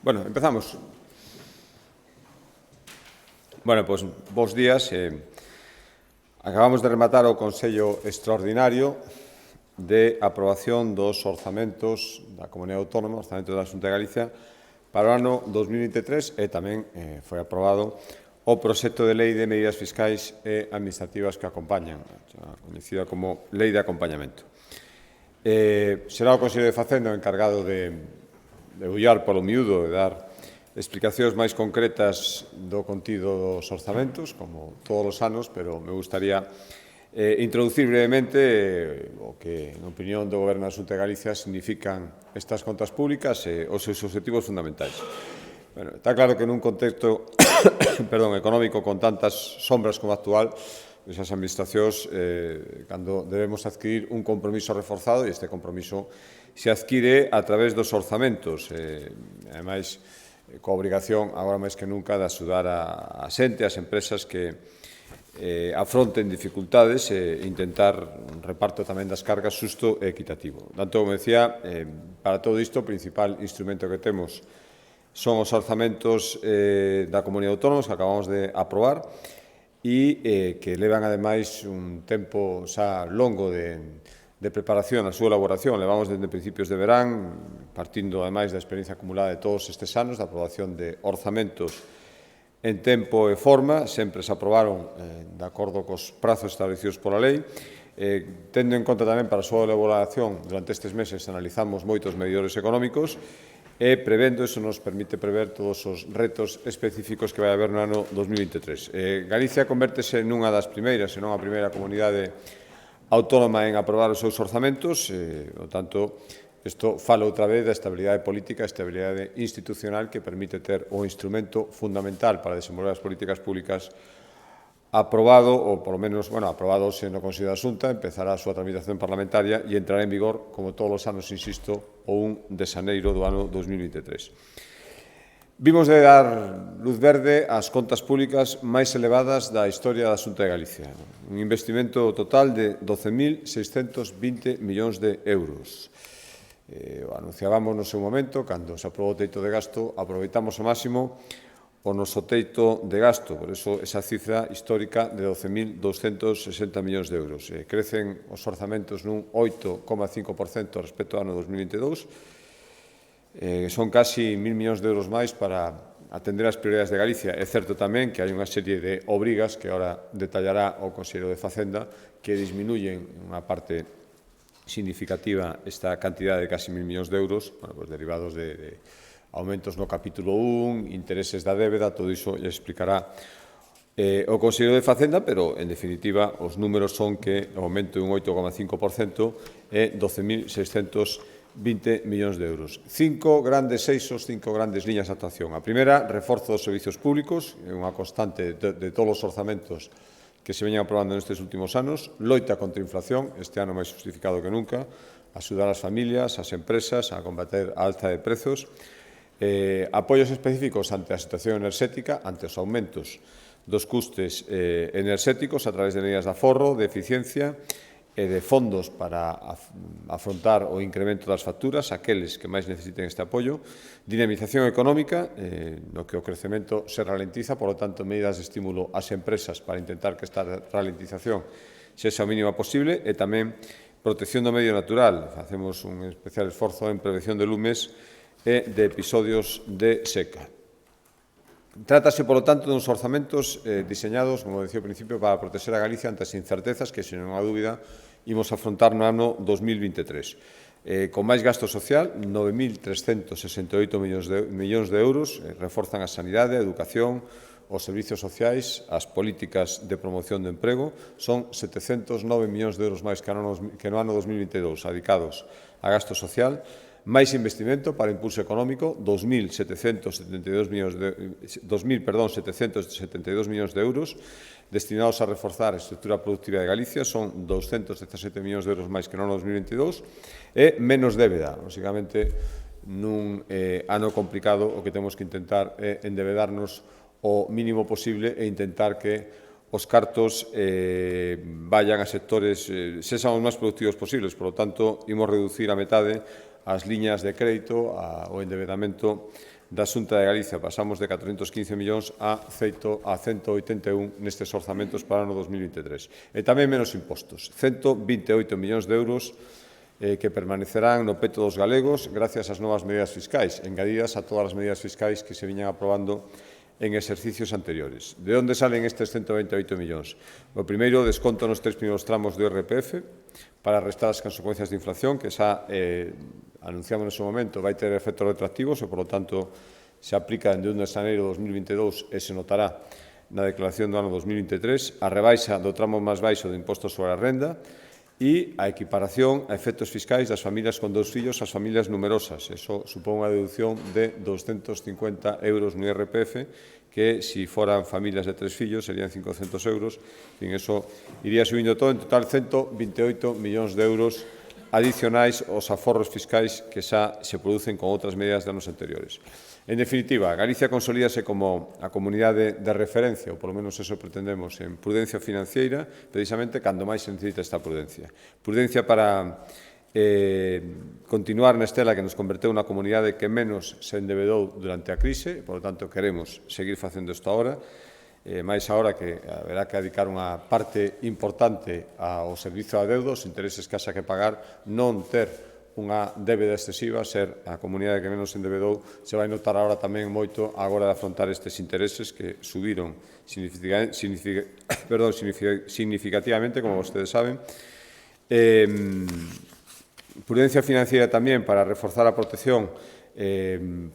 Bueno, empezamos. Bueno, pois, bons días. Acabamos de rematar o Consello Extraordinario de aprobación dos orzamentos da Comunidade Autónoma, orzamento da Xunta de Galicia, para o ano 2023 e tamén foi aprobado o proxecto de lei de medidas fiscais e administrativas que acompañan, a coñecida como Lei de Acompañamento. Será o Consello de Facenda o encargado de ollar polo miúdo e dar explicacións máis concretas do contido dos orzamentos, como todos os anos, pero me gustaría introducir brevemente o que, en opinión do Goberno da Xunta de Galicia, significan estas contas públicas e os seus objetivos fundamentais. Bueno, está claro que nun contexto económico con tantas sombras como actual, esas administracións, cando debemos adquirir un compromiso reforzado, e este compromiso se adquire a través dos orzamentos, ademais, coa obrigación, agora máis que nunca, de axudar a xente, as empresas que afronten dificultades e intentar un reparto tamén das cargas xusto e equitativo. Tanto, como decía, para todo isto, o principal instrumento que temos son os orzamentos da Comunidade Autónoma que acabamos de aprobar e que levan, ademais, un tempo xa longo de preparación, a súa elaboración. Levamos desde principios de verán, partindo, ademais, da experiencia acumulada de todos estes anos, da aprobación de orzamentos en tempo e forma, sempre se aprobaron de acordo cos prazos establecidos pola lei. Tendo en conta tamén para a súa elaboración, durante estes meses analizamos moitos medidores económicos e prevendo, iso nos permite prever todos os retos específicos que vai haber no ano 2023. Galicia convértese nunha das primeiras, se non a primeira comunidade autónoma en aprobar os seus orzamentos, por tanto, isto fala outra vez da estabilidade política, a estabilidade institucional que permite ter o instrumento fundamental para desenvolver as políticas públicas aprobado, ou polo menos, aprobado se no Consello da Xunta, empezará a súa tramitación parlamentaria e entrará en vigor, como todos os anos, insisto, o 1 de xaneiro do ano 2023. Vimos de dar luz verde ás contas públicas máis elevadas da historia da Xunta de Galicia. Un investimento total de 12.620 millóns de euros. O anunciábamos no seu momento, cando se aprobou o teito de gasto, aproveitamos ao máximo o noso teito de gasto, por iso esa cifra histórica de 12.260 millóns de euros. Crecen os orzamentos nun 8,5% respecto ao ano 2022, son casi 1.000 millóns de euros máis para atender as prioridades de Galicia. É certo tamén que hai unha serie de obrigas que ahora detallará o Consello de Facenda que disminuyen unha parte significativa esta cantidade de casi 1.000 millóns de euros, derivados de aumentos no capítulo 1, intereses da débeda, todo iso lle explicará o Consello de Facenda, pero, en definitiva, os números son que o aumento é un 8,5% e 12.620 millóns de euros. Cinco grandes eixos, cinco grandes liñas de actuación. A primeira, reforzo dos servizos públicos, é unha constante de todos os orzamentos que se veñen aprobando nestes últimos anos. Loita contra a inflación, este ano máis justificado que nunca, axudar as familias, as empresas a combater a alza de prezos. Apoios específicos ante a situación enerxética, ante os aumentos dos custes enerxéticos a través de medidas de aforro, de eficiencia e de fondos para afrontar o incremento das facturas, aqueles que máis necesiten este apoio. Dinamización económica, no que o crecemento se ralentiza, por lo tanto, medidas de estímulo ás empresas para intentar que esta ralentización sexa o mínima posible, e tamén protección do medio natural. Facemos un especial esforzo en prevención de lumes e de episodios de seca. Trátase, polo tanto, duns orzamentos diseñados, como decía ao principio, para proteger a Galicia ante as incertezas que, sen unha dúbida, imos afrontar no ano 2023. Con máis gasto social, 9.368 millóns de euros, reforzan a sanidade, a educación, os servizos sociais, as políticas de promoción do emprego. Son 709 millóns de euros máis que no ano 2022, dedicados a gasto social. Máis investimento para impulso económico, 2.772 millóns de euros, destinados a reforzar a estrutura productiva de Galicia, son 217 millóns de euros máis que no ano 2022, e menos débeda. Lóxicamente, nun ano complicado, o que temos que intentar é endebedarnos o mínimo posible e intentar que os cartos vayan a sectores, sexan os máis productivos posibles. Por lo tanto, imos reducir a metade as liñas de crédito, o endebedamento da Xunta de Galicia. Pasamos de 415 millóns a 181 nestes orzamentos para o ano 2023. E tamén menos impostos, 128 millóns de euros que permanecerán no peto dos galegos gracias ás novas medidas fiscais, engadidas a todas as medidas fiscais que se viñan aprobando en exercicios anteriores. De onde salen estes 128 millóns? O primeiro, desconto nos 3 primeiros tramos do IRPF para restar as consecuencias de inflación, que xa anunciamos no seu momento, vai ter efectos retroactivos e, por lo tanto, se aplica dende 1 de xaneiro de 2022 e se notará na declaración do ano 2023, a rebaixa do tramo máis baixo do imposto sobre a renda e a equiparación a efectos fiscais das familias con 2 fillos ás familias numerosas. Eso supón unha deducción de 250 euros no IRPF, que, se foran familias de 3 fillos, serían 500 euros. En eso iría subindo todo, en total 128 millóns de euros adicionais aos aforros fiscais que xa se producen con outras medidas de anos anteriores. En definitiva, Galicia consolídase como a comunidade de referencia, ou polo menos eso pretendemos, en prudencia financiera, precisamente cando máis se necesita esta prudencia. Prudencia para continuar na estela que nos converteu na comunidade que menos se endebedou durante a crise, por lo tanto, queremos seguir facendo isto agora, máis agora que haberá que dedicar unha parte importante ao servizo a deudos, intereses que haxa que pagar, non ter unha débeda excesiva, ser a comunidade que menos se endebedou, se vai notar agora tamén moito a hora de afrontar estes intereses que subiron significativamente, como vostedes saben. Prudencia financiera tamén para reforzar a protección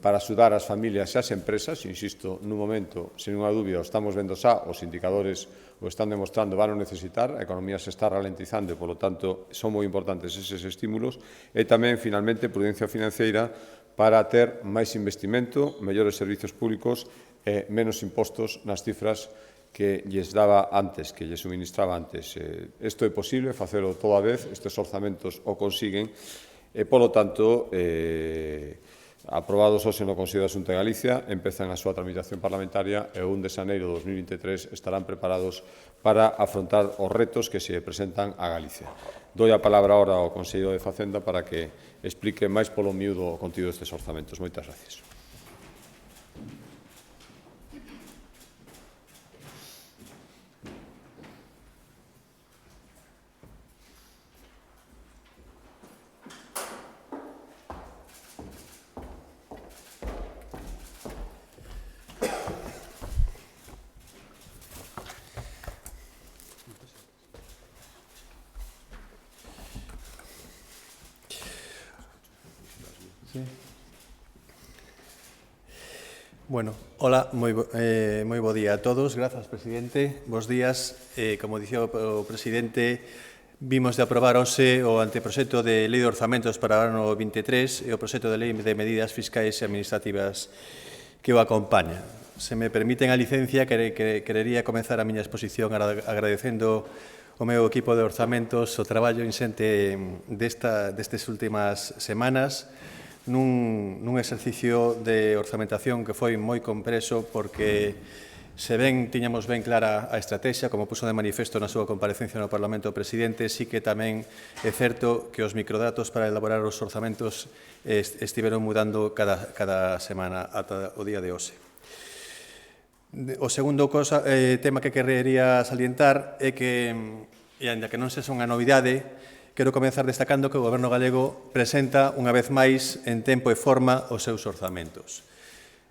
para axudar as familias e as empresas, insisto, nun momento, sen unha dúbida, o estamos vendo xa, os indicadores o están demostrando, van a necesitar, a economía se está ralentizando e, polo tanto, son moi importantes eses estímulos, e tamén, finalmente, prudencia financiera para ter máis investimento, mellores servizos públicos e menos impostos nas cifras que lles daba antes, que lles suministraba antes. Isto é posible, facelo toda vez, estes orzamentos o consiguen, e, polo tanto, aprobados hoxe no Consello da Xunta de Galicia, empezan a súa tramitación parlamentaria e o 1 de xaneiro de 2023 estarán preparados para afrontar os retos que se presentan a Galicia. Doi a palabra ahora ao Consello de Facenda para que explique máis polo miúdo o contido destes orzamentos. Moitas gracias. Bueno, hola, moi bo día a todos. Grazas, presidente. Bos días. Como dicía o presidente, vimos de aprobar hoxe o anteproxecto de Lei de Orzamentos para o ano 23 e o proxecto de Lei de Medidas Fiscais e Administrativas que o acompaña. Se me permiten a licencia, querería comenzar a miña exposición agradecendo o meu equipo de orzamentos o traballo inxente destes últimas semanas, nun exercicio de orzamentación que foi moi compreso porque tiñamos ben clara a estrategia, como puso de manifesto na súa comparecencia no Parlamento o presidente, sí que tamén é certo que os microdatos para elaborar os orzamentos estiveron mudando cada semana ata o día de hoxe. O segundo tema que querería salientar é que, e ainda que non sexa unha novidade, quero comezar destacando que o Goberno galego presenta unha vez máis en tempo e forma os seus orzamentos.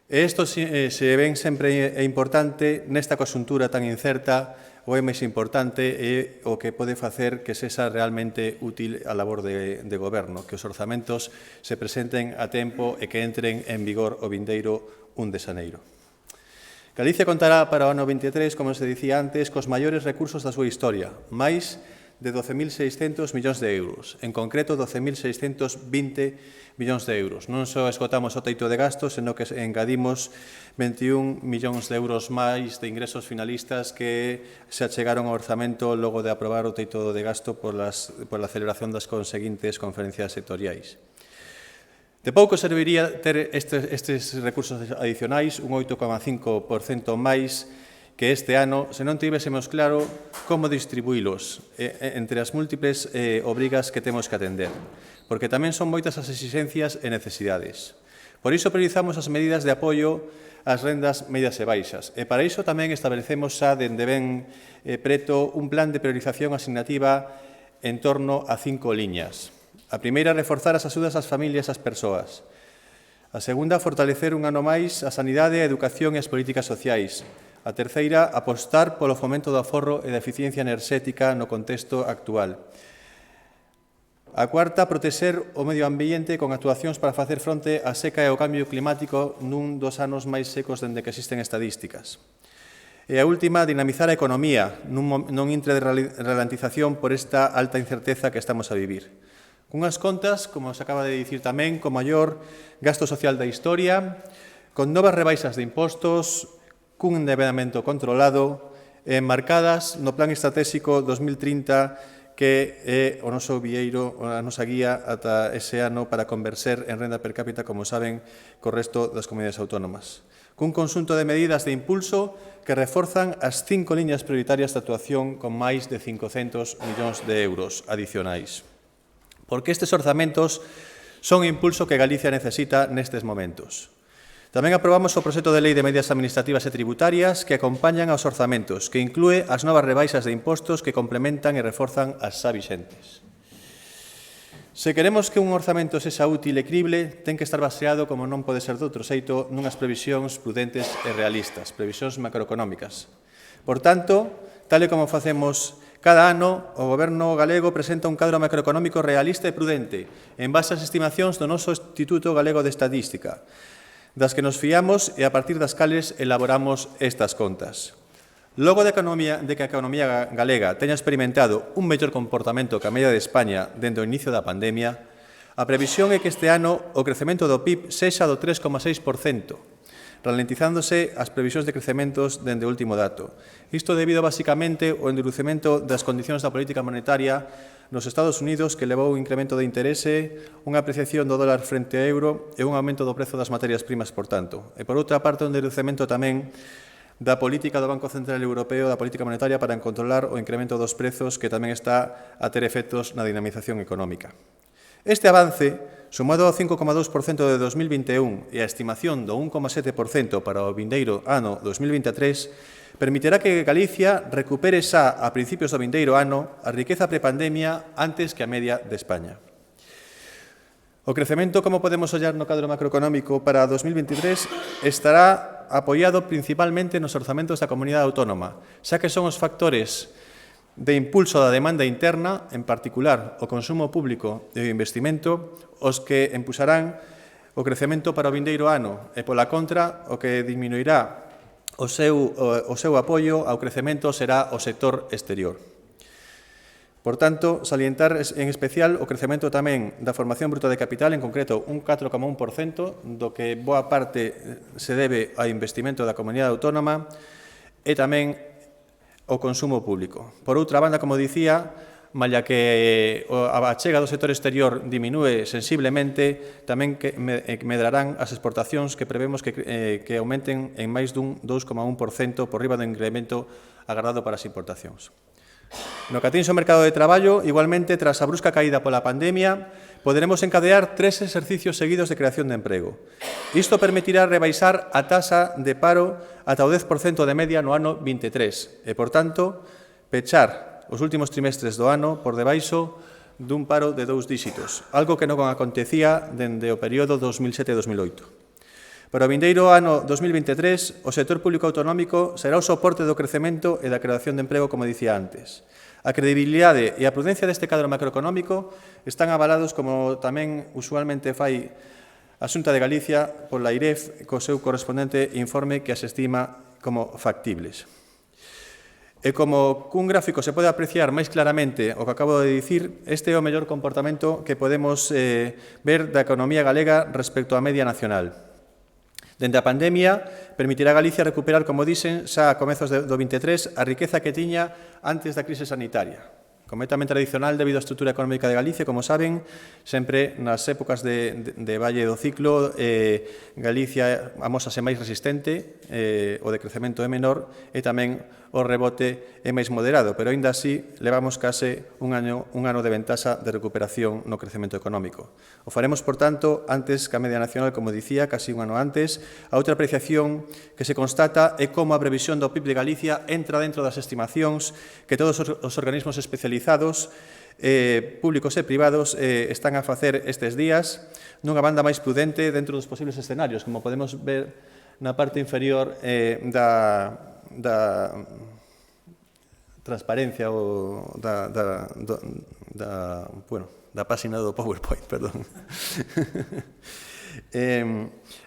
E isto se ven sempre é importante nesta conxuntura tan incerta, o é máis importante é o que pode facer que sexa realmente útil a labor de Goberno, que os orzamentos se presenten a tempo e que entren en vigor o vindeiro 1 de xaneiro. Galicia contará para o ano 23, como se dicía antes, cos maiores recursos da súa historia, máis de 12.600 millóns de euros, en concreto 12.620 millóns de euros. Non só esgotamos o teito de gastos, senón que engadimos 21 millóns de euros máis de ingresos finalistas que se achegaron ao orzamento logo de aprobar o teito de gasto pola celebración das conseguintes conferencias sectoriais. De pouco serviría ter estes recursos adicionais, un 8,5% máis que este ano, se non tivésemos claro como distribuílos entre as múltiples obrigas que temos que atender, porque tamén son moitas as exigencias e necesidades. Por iso priorizamos as medidas de apoio ás rendas medias e baixas. E para iso tamén establecemos xa dende ben preto un plan de priorización asignativa en torno a 5 liñas. A primeira, reforzar as axudas ás familias e ás persoas. A segunda, fortalecer un ano máis a sanidade, a educación e as políticas sociais. A terceira, apostar polo fomento do aforro e da eficiencia enerxética no contexto actual. A cuarta, protexer o medio ambiente con actuacións para facer fronte á seca e ao cambio climático nun dos anos máis secos dende que existen estadísticas. E a última, dinamizar a economía nun intre de ralentización por esta alta incerteza que estamos a vivir. Cunhas contas, como se acaba de dicir tamén, con maior gasto social da historia, con novas rebaixas de impostos, cun endeudamento controlado, marcadas no Plan Estratégico 2030, que é o noso vieiro, a nosa guía ata ese ano para converser en renda per cápita, como saben, co resto das comunidades autónomas. Cun conxunto de medidas de impulso que reforzan as 5 liñas prioritarias de actuación con máis de 500 millóns de euros adicionais. Porque estes orzamentos son o impulso que Galicia necesita nestes momentos. Tamén aprobamos o proxecto de lei de medidas administrativas e tributarias que acompañan aos orzamentos, que inclúe as novas rebaixas de impostos que complementan e reforzan as xa vixentes. Se queremos que un orzamento sexa útil e crible, ten que estar baseado, como non pode ser de outro xeito, nunhas previsións prudentes e realistas, previsións macroeconómicas. Por tanto, tal e como facemos cada ano, o Goberno galego presenta un cadro macroeconómico realista e prudente, en base ás estimacións do noso Instituto Galego de Estadística, das que nos fiamos e a partir das cales elaboramos estas contas. Logo de que a economía galega teña experimentado un mellor comportamento que a media de España dende o inicio da pandemia, a previsión é que este ano o crecemento do PIB sexa do 3,6%, ralentizándose as previsións de crecementos dende o último dato. Isto debido basicamente ao endurecemento das condicións da política monetaria nos Estados Unidos, que levou un incremento de interese, unha apreciación do dólar frente ao euro e un aumento do prezo das materias primas, por tanto. E, por outra parte, un endurecemento tamén da política do Banco Central Europeo, da política monetaria, para controlar o incremento dos prezos, que tamén está a ter efectos na dinamización económica. Este avance, sumado ao 5,2% de 2021 e a estimación do 1,7% para o vindeiro ano 2023, permitirá que Galicia recupere xa a principios do vindeiro ano a riqueza prepandemia antes que a media de España. O crecemento, como podemos ollar no cadro macroeconómico para 2023, estará apoiado principalmente nos orzamentos da comunidade autónoma, xa que son os factores de impulso da demanda interna, en particular o consumo público e o investimento, os que impulsarán o crecemento para o vindeiro ano e, pola contra, o que diminuirá o seu apoio ao crecemento será o sector exterior. Por tanto, salientar en especial o crecemento tamén da formación bruta de capital, en concreto un 4,1%, do que boa parte se debe ao investimento da comunidade autónoma e tamén o consumo público. Por outra banda, como dicía, malla que a achega do sector exterior diminúe sensiblemente, tamén medrarán as exportacións que prevemos que aumenten en máis dun 2,1% por riba do incremento agardado para as importacións. No que atinxe o mercado de traballo, igualmente, tras a brusca caída pola pandemia, poderemos encadear 3 exercicios seguidos de creación de emprego. Isto permitirá rebaixar a taxa de paro ata o 10% de media no ano 23 e, por tanto, pechar os últimos trimestres do ano por debaixo dun paro de 2 díxitos, algo que non acontecía dende o período 2007-2008. Para o vindeiro ano 2023, o sector público autonómico será o soporte do crecemento e da creación de emprego, como dicía antes. A credibilidade e a prudencia deste cadro macroeconómico están avalados, como tamén usualmente fai a Xunta de Galicia, pola IREF, co seu correspondente informe que as estima como factibles. E como cun gráfico se pode apreciar máis claramente o que acabo de dicir, este é o mellor comportamento que podemos ver da economía galega respecto á media nacional. Dende a pandemia, permitirá a Galicia recuperar, como dixen, xa a comezos do 23, a riqueza que tiña antes da crise sanitaria. Como é tamén tradicional debido á estrutura económica de Galicia, como saben, sempre nas épocas de valle do ciclo, Galicia amósase máis resistente, o decrecemento é menor e tamén o rebote é máis moderado, pero aínda así levamos case un ano de ventaxa de recuperación no crecemento económico. O faremos, por tanto, antes que a media nacional, como dicía, casi un ano antes. A outra apreciación que se constata é como a previsión do PIB de Galicia entra dentro das estimacións que todos os organismos especializados públicos e privados están a facer estes días nunha banda máis prudente dentro dos posibles escenarios, como podemos ver na parte inferior da transparencia ou da páxina do PowerPoint, perdón.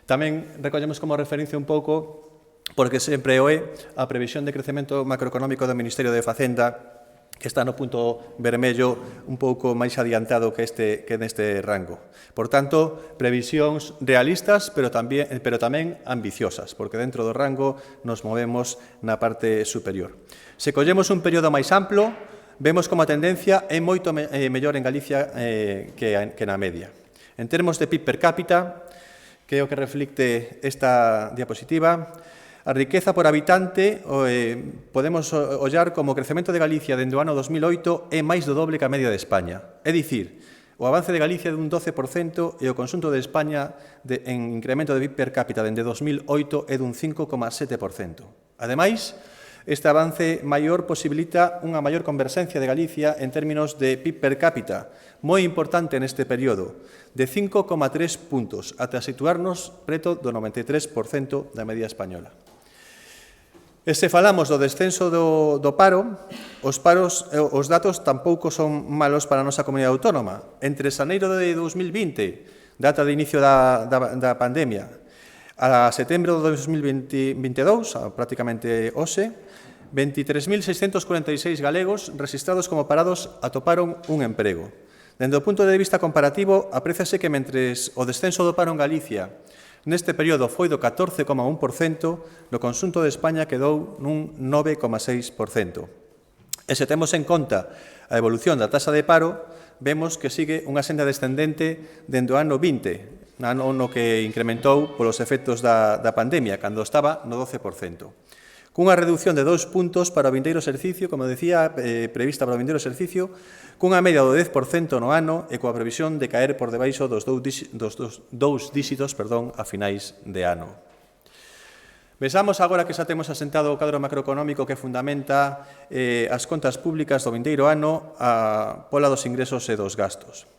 Tamén recollemos como referencia un pouco, porque sempre o é, a previsión de crecemento macroeconómico do Ministerio de Facenda, que está no punto vermello un pouco máis adiantado que neste rango. Por tanto, previsións realistas, pero tamén ambiciosas, porque dentro do rango nos movemos na parte superior. Se collemos un período máis amplo, vemos como a tendencia é moito mellor en Galicia que na media. En termos de PIB per cápita, que é o que reflicte esta diapositiva, a riqueza por habitante podemos ollar como o crecemento de Galicia dende o ano 2008 é máis do doble que a media de España. É dicir, o avance de Galicia é dun 12% e o conxunto de España en incremento de PIB per cápita dende 2008 é dun 5,7%. Ademais, este avance maior posibilita unha maior converxencia de Galicia en términos de PIB per cápita, moi importante neste período, de 5,3 puntos, ata situarnos preto do 93% da media española. E se falamos do descenso do paro, os datos tampouco son malos para a nosa comunidade autónoma. Entre xaneiro de 2020, data de inicio da pandemia, a setembro de 2022, prácticamente hoxe, 23.646 galegos registrados como parados atoparon un emprego. Dende o punto de vista comparativo, apréciase que mentres o descenso do paro en Galicia neste período foi do 14,1%, no conxunto de España quedou nun 9,6%. E se temos en conta a evolución da taxa de paro, vemos que sigue unha senda descendente dende o ano 20, ano no que incrementou polos efectos da pandemia, cando estaba no 12%. Cunha reducción de 2 puntos para o vindeiro exercicio, como decía, prevista para o vindeiro exercicio, cunha media do 10% no ano e coa previsión de caer por debaixo dos dous díxitos a finais de ano. Vexamos agora que xa temos asentado o cadro macroeconómico que fundamenta as contas públicas do vindeiro ano pola dos ingresos e dos gastos.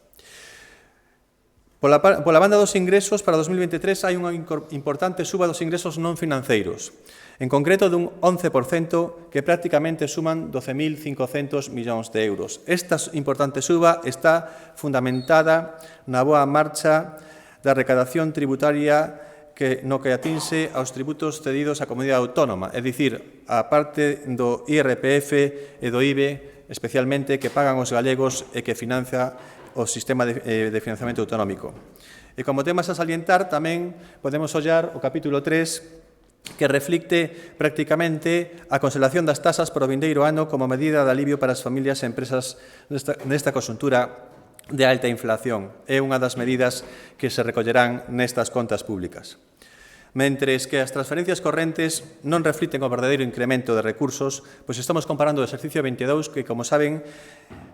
Pola banda dos ingresos, para 2023 hai unha importante suba dos ingresos non financeiros, en concreto dun 11%, que prácticamente suman 12.500 millóns de euros. Esta importante suba está fundamentada na boa marcha da recadación tributaria no que atinse aos tributos cedidos á comunidade autónoma, é dicir, a parte do IRPF e do IBE, especialmente, que pagan os galegos e que financia o sistema de financiamento autonómico. E como temas a salientar, tamén podemos ollar o capítulo 3, que reflicte prácticamente a consolación das tasas por o vindeiro ano como medida de alivio para as familias e empresas nesta conxuntura de alta inflación. É unha das medidas que se recollerán nestas contas públicas. Mentres que as transferencias correntes non reflicten o verdadeiro incremento de recursos, pois estamos comparando o exercicio 22 que, como saben,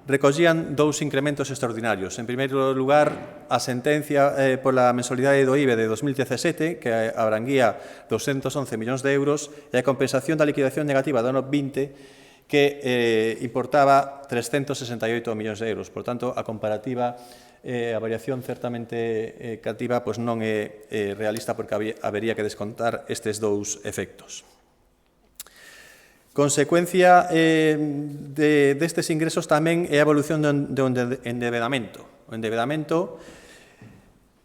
recollían dous incrementos extraordinarios. En primeiro lugar, a sentencia pola mensualidade do IBE de 2017, que abranguía 211 millóns de euros, e a compensación da liquidación negativa do ano 20, que importaba 368 millóns de euros. Por tanto, a comparativa, a variación certamente cativa, pois non é realista porque habería que descontar estes dous efectos. Consecuencia destes ingresos tamén é a evolución do endebedamento. O endebedamento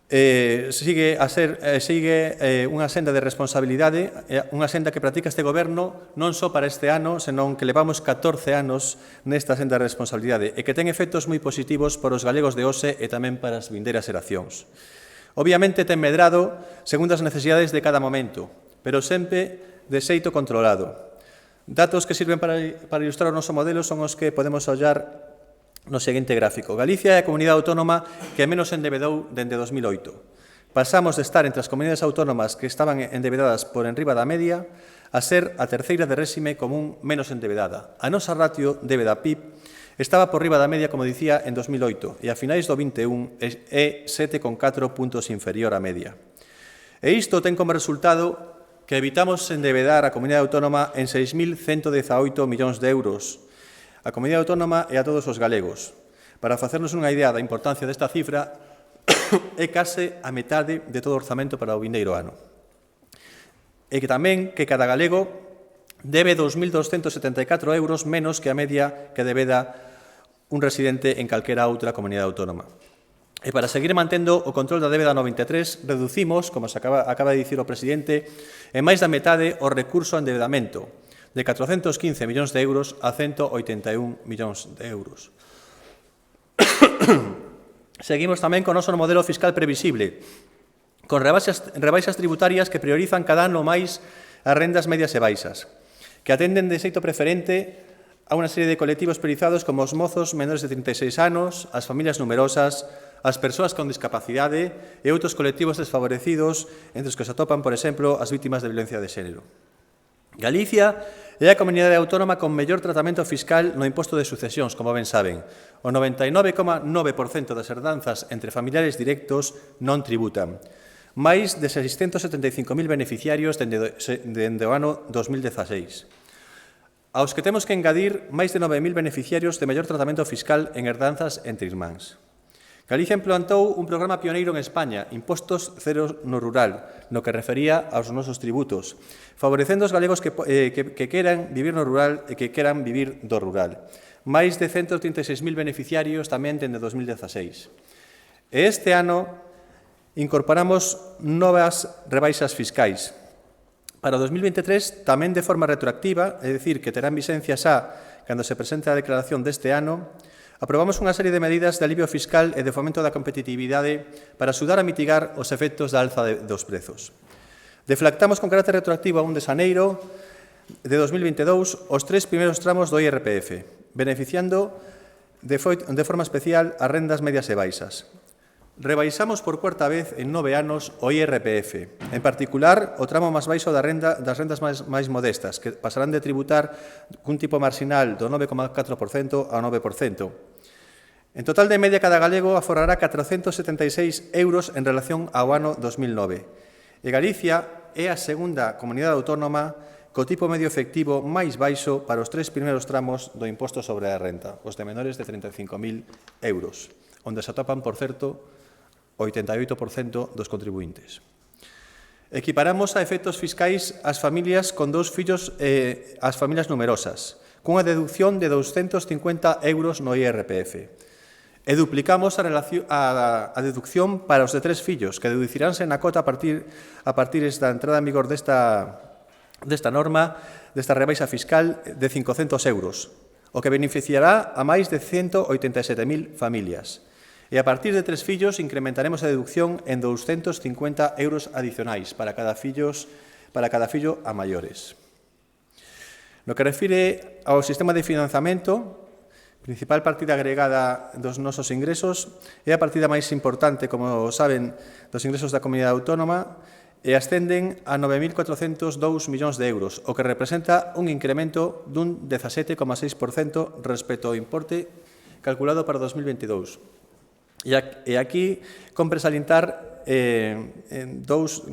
sigue unha senda de responsabilidade, unha senda que practica este goberno non só para este ano, senón que levamos 14 anos nesta senda de responsabilidade e que ten efectos moi positivos para os galegos de hoxe e tamén para as vindeiras xeracións. Obviamente ten medrado segundo as necesidades de cada momento, pero sempre de xeito controlado. Datos que sirven para ilustrar o noso modelo son os que podemos ollar no seguinte gráfico. Galicia é a comunidade autónoma que menos endebedou dende 2008. Pasamos de estar entre as comunidades autónomas que estaban endebedadas por enriba da media a ser a terceira de réxime común menos endebedada. A nosa ratio débeda-PIB estaba por riba da media, como dicía, en 2008 e a finais do 21 é 7,4 puntos inferior á media. E isto ten como resultado que evitamos endevedar a Comunidade Autónoma en 6.118 millóns de euros, a Comunidade Autónoma e a todos os galegos. Para facernos unha idea da importancia desta cifra, é case a metade de todo o orzamento para o vindeiro ano. E que tamén que cada galego debe 2.274 euros menos que a media que debeda un residente en calquera outra comunidade autónoma. E para seguir mantendo o control da débeda no 23, reducimos, como acaba de dicir o presidente, en máis da metade o recurso ao endebedamento, de 415 millóns de euros a 181 millóns de euros. Seguimos tamén con o noso modelo fiscal previsible, con rebaixas tributarias que priorizan cada ano máis as rendas medias e baixas, que atenden de xeito preferente a unha serie de colectivos priorizados como os mozos menores de 36 anos, as familias numerosas, as persoas con discapacidade e outros colectivos desfavorecidos, entre os que se atopan, por exemplo, as vítimas de violencia de xénero. Galicia é a comunidade autónoma con mellor tratamento fiscal no imposto de sucesións, como ben saben. O 99,9% das herdanzas entre familiares directos non tributan. Máis de 675.000 beneficiarios dende o ano 2016. Aos que temos que engadir máis de 9.000 beneficiarios de mellor tratamento fiscal en herdanzas entre irmáns. Galicia implantou un programa pioneiro en España, Impostos Cero no Rural, no que refería aos nosos tributos, favorecendo os galegos que queran vivir no rural e que queran vivir do rural. Máis de 136.000 beneficiarios tamén dende 2016. E este ano incorporamos novas rebaixas fiscais. Para o 2023, tamén de forma retroactiva, é dicir, que terán vixencia xa cando se presente a declaración deste ano, aprobamos unha serie de medidas de alivio fiscal e de fomento da competitividade para axudar a mitigar os efectos da alza dos prezos. Deflactamos con carácter retroactivo a 1 de xaneiro de 2022 os 3 primeiros tramos do IRPF, beneficiando de forma especial as rendas medias e baixas. Rebaixamos por cuarta vez en 9 anos o IRPF, en particular o tramo máis baixo das rendas máis modestas, que pasarán de tributar cun tipo marxinal do 9,4% ao 9%. En total de media, cada galego aforrará 476 euros en relación ao ano 2009. E Galicia é a segunda comunidade autónoma co tipo medio efectivo máis baixo para os 3 primeiros tramos do imposto sobre a renta, os de menores de 35.000 euros, onde se atopan, por certo, o 88% dos contribuintes. Equiparamos a efectos fiscais as familias con 2 fillos e as familias numerosas, cunha deducción de 250 euros no IRPF. E duplicamos a deducción para os de 3 fillos, que deduciránse na cota a partir da entrada en vigor desta norma, desta rebaixa fiscal de 500 euros, o que beneficiará a máis de 187.000 familias. E a partir de 3 fillos incrementaremos a deducción en 250 euros adicionais para cada fillo a maiores. No que refire ao sistema de financiamento, principal partida agregada dos nosos ingresos, é a partida máis importante, como saben, dos ingresos da comunidade autónoma, e ascenden a 9.402 millóns de euros, o que representa un incremento dun 17,6% respecto ao importe calculado para 2022. E aquí compre salientar dous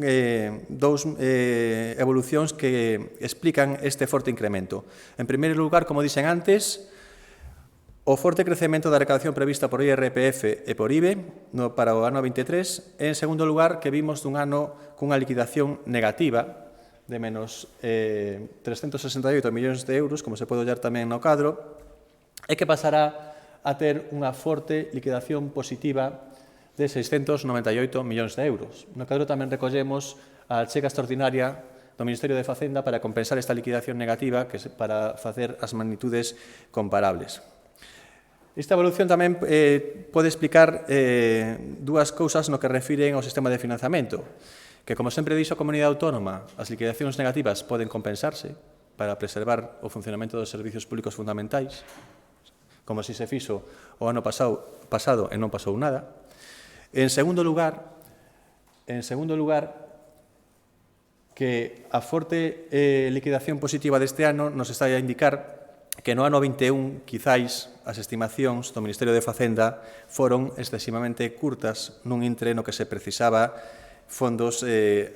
evolucións que explican este forte incremento. En primeiro lugar, como dixen antes, o forte crecemento da recaudación prevista por IRPF e por IBE para o ano 23. En segundo lugar, que vimos dun ano cunha liquidación negativa de menos 368 millóns de euros, como se pode ollar tamén no cadro, e que pasará a ter unha forte liquidación positiva de 698 millóns de euros. No cadro tamén recollemos a chega extraordinaria do Ministerio de Facenda para compensar esta liquidación negativa, que para facer as magnitudes comparables. Esta evolución tamén pode explicar dúas cousas no que refiren ao sistema de financiamento, que, como sempre dixo a comunidade autónoma, as liquidacións negativas poden compensarse para preservar o funcionamento dos servicios públicos fundamentais, como se fixo o ano pasado e non pasou nada. En segundo lugar, que a forte liquidación positiva deste ano nos está a indicar que no ano 21, quizáis, as estimacións do Ministerio de Facenda foron excesivamente curtas nun intre no que se precisaba fondos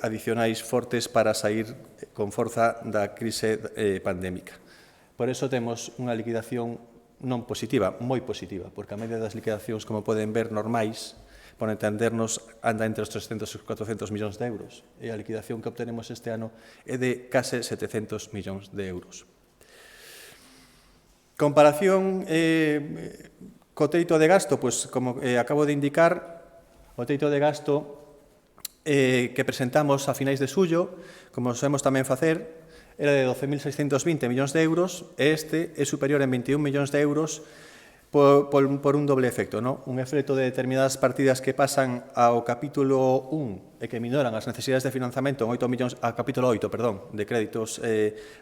adicionais fortes para sair con forza da crise pandémica. Por iso temos unha liquidación non positiva, moi positiva, porque a media das liquidacións, como poden ver, normais, por entendernos, anda entre os 300 e 400 millóns de euros. E a liquidación que obtenemos este ano é de case 700 millóns de euros. Comparación co teito de gasto, pois, como acabo de indicar, o teito de gasto que presentamos a finais de xullo, como sabemos tamén facer, era de 12.620 millóns de euros e este é superior en 21 millóns de euros por un doble efecto, ¿no? Un efecto de determinadas partidas que pasan ao capítulo 1 e que minoran as necesidades de financiamento en 8 millóns, ao capítulo 8, perdón, de créditos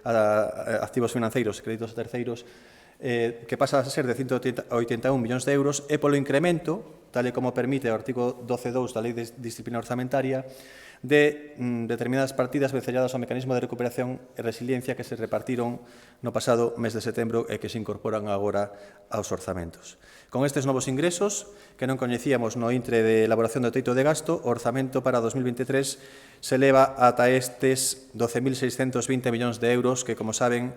a activos financeiros, créditos a terceiros, que pasa a ser de 181 millóns de euros e polo incremento, tal e como permite o artigo 12.2 da Lei de Disciplina Orzamentaria, de determinadas partidas vencelladas ao mecanismo de recuperación e resiliencia que se repartiron no pasado mes de setembro e que se incorporan agora aos orzamentos. Con estes novos ingresos, que non coñecíamos no intre de elaboración do teito de gasto, o orzamento para 2023 se eleva ata estes 12.620 millóns de euros que, como saben,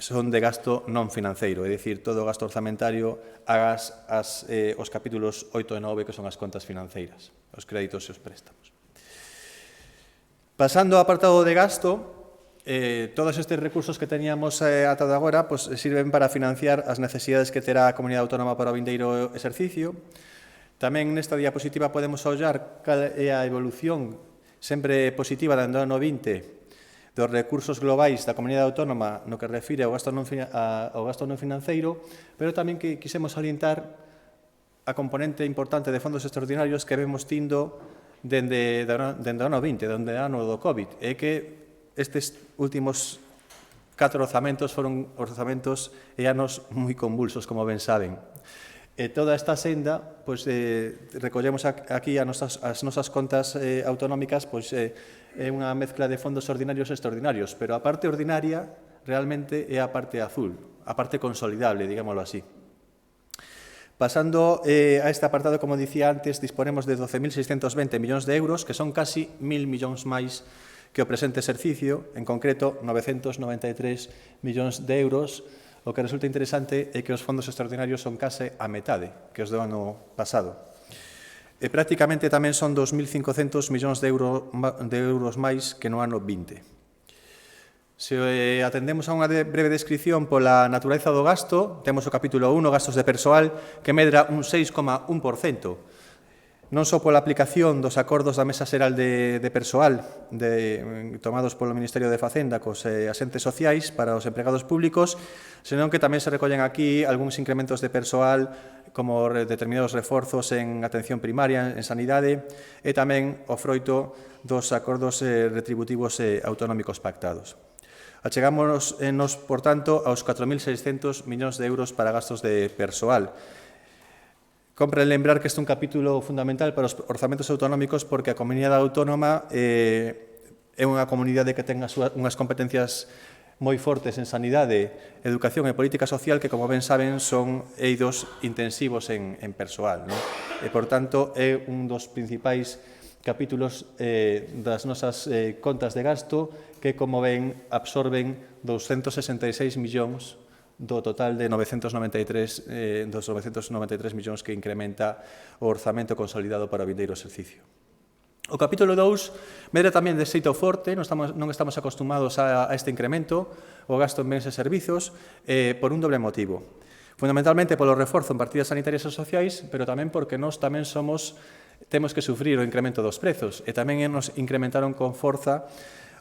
son de gasto non financeiro, é dicir, todo o gasto orzamentario agas os capítulos 8 e 9, que son as contas financeiras, os créditos e os préstamos. Pasando ao apartado de gasto, todos estes recursos que teníamos ata de agora sirven para financiar as necesidades que terá a Comunidade Autónoma para o vindeiro exercicio. Tamén nesta diapositiva podemos ollar cal é a evolución sempre positiva dende o ano 20 dos recursos globais da Comunidade Autónoma no que refire ao gasto non financeiro, pero tamén que quisemos orientar a componente importante de fondos extraordinarios que vemos tindo dende o ano 20, dende o ano do COVID, é que estes últimos 4 orzamentos foron orzamentos e anos moi convulsos, como ben saben. E toda esta senda, recollemos aquí as nosas contas autonómicas, é unha mezcla de fondos ordinarios e extraordinarios, pero a parte ordinaria realmente é a parte azul, a parte consolidable, digámoslo así. Pasando a este apartado, como dicía antes, disponemos de 12.620 millóns de euros, que son casi 1.000 millóns máis que o presente exercicio, en concreto 993 millóns de euros. O que resulta interesante é que os fondos extraordinarios son case a metade que os do ano pasado. E prácticamente tamén son 2.500 millóns de euros máis que no ano 20. Se atendemos a unha breve descripción pola natureza do gasto, temos o capítulo 1, gastos de persoal, que medra un 6,1%. Non só pola aplicación dos acordos da Mesa Xeral de persoal tomados polo Ministerio de Facenda cos asentes sociais para os empregados públicos, senón que tamén se recollen aquí algúns incrementos de persoal como determinados reforzos en atención primaria, en sanidade, e tamén o froito dos acordos retributivos autonómicos pactados. Achegámonos, por tanto, aos 4.600 millóns de euros para gastos de persoal. Compre lembrar que este é un capítulo fundamental para os orzamentos autonómicos porque a Comunidade Autónoma é unha comunidade que ten unhas competencias moi fortes en sanidade, educación e política social que, como ben saben, son eidos intensivos en persoal. E, por tanto, é un dos principais capítulos das nosas contas de gasto que, como ven, absorben 266 millóns do total de 993 millóns que incrementa o orzamento consolidado para o vindeiro exercicio. O capítulo 2 medra tamén de xeito forte, non estamos acostumados a este incremento, o gasto en bens e servizos, por un doble motivo. Fundamentalmente polo reforzo en partidas sanitarias e sociais, pero tamén porque nós tamén temos que sufrir o incremento dos prezos, e tamén nos incrementaron con forza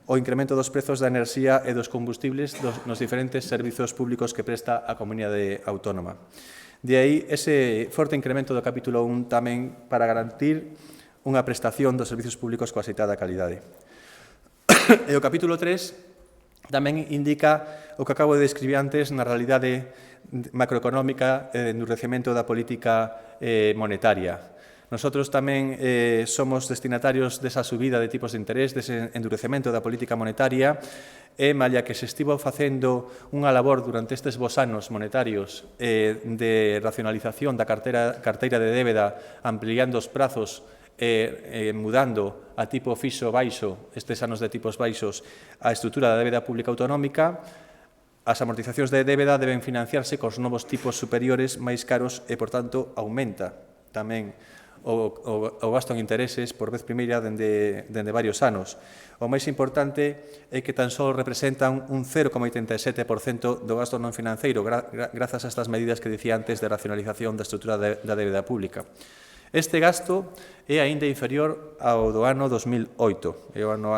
o incremento dos prezos da enerxía e dos combustibles nos diferentes servizos públicos que presta a Comunidade Autónoma. De aí, ese forte incremento do capítulo 1 tamén para garantir unha prestación dos servizos públicos coa citada calidade. E o capítulo 3 tamén indica o que acabo de describir antes na realidade macroeconómica e de endurecemento da política monetaria. Nosotros tamén somos destinatarios desa subida de tipos de interés, dese endurecemento da política monetaria, e, malla que se estivo facendo unha labor durante estes bos anos monetarios de racionalización da carteira de débeda, ampliando os prazos e mudando a tipo fixo baixo, estes anos de tipos baixos, a estrutura da débeda pública autonómica, as amortizacións de débeda deben financiarse cos novos tipos superiores máis caros e, por tanto, aumenta tamén o gasto en intereses por vez primeira dende varios anos. O máis importante é que tan só representan un 0,87% do gasto non financeiro, grazas a estas medidas que dicía antes de racionalización da estrutura da débeda pública. Este gasto é aínda inferior ao do ano 2008, é o ano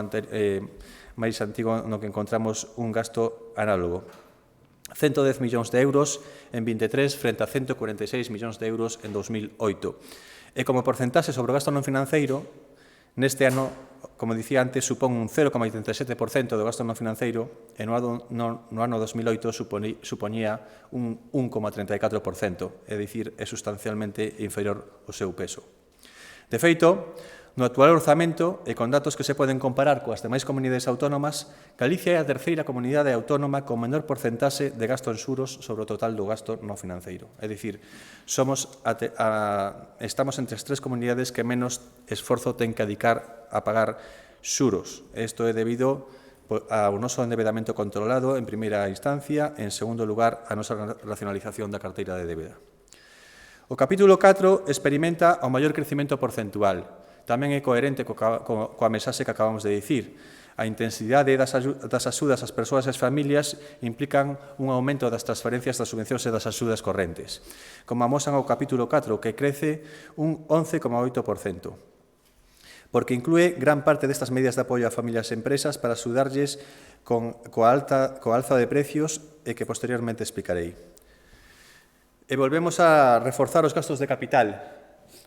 máis antigo no que encontramos un gasto análogo. 110 millóns de euros en 23 frente a 146 millóns de euros en 2008. E como porcentaxe sobre o gasto non financeiro, neste ano, como dicía antes, supón un 0,87% do gasto non financeiro e no ano 2008 supoñía un 1,34%, é dicir, é sustancialmente inferior ao seu peso. De feito, no actual orzamento, e con datos que se poden comparar coas demais comunidades autónomas, Galicia é a terceira comunidade autónoma con menor porcentaxe de gasto en xuros sobre o total do gasto non financeiro. É dicir, estamos entre as tres comunidades que menos esforzo ten que dedicar a pagar xuros. Isto é debido ao noso endebedamento controlado en primeira instancia, en segundo lugar, a nosa racionalización da carteira de débeda. O capítulo 4 experimenta o maior crecimento porcentual. Tamén é coherente coa mensaxe que acabamos de dicir. A intensidade das axudas ás persoas e ás familias implican un aumento das transferencias das subvencións e das axudas correntes, como amosan o capítulo 4, que crece un 11,8%, porque inclúe gran parte destas medidas de apoio a familias e empresas para axudarlles coa alza de precios e que posteriormente explicarei. E volvemos a reforzar os gastos de capital.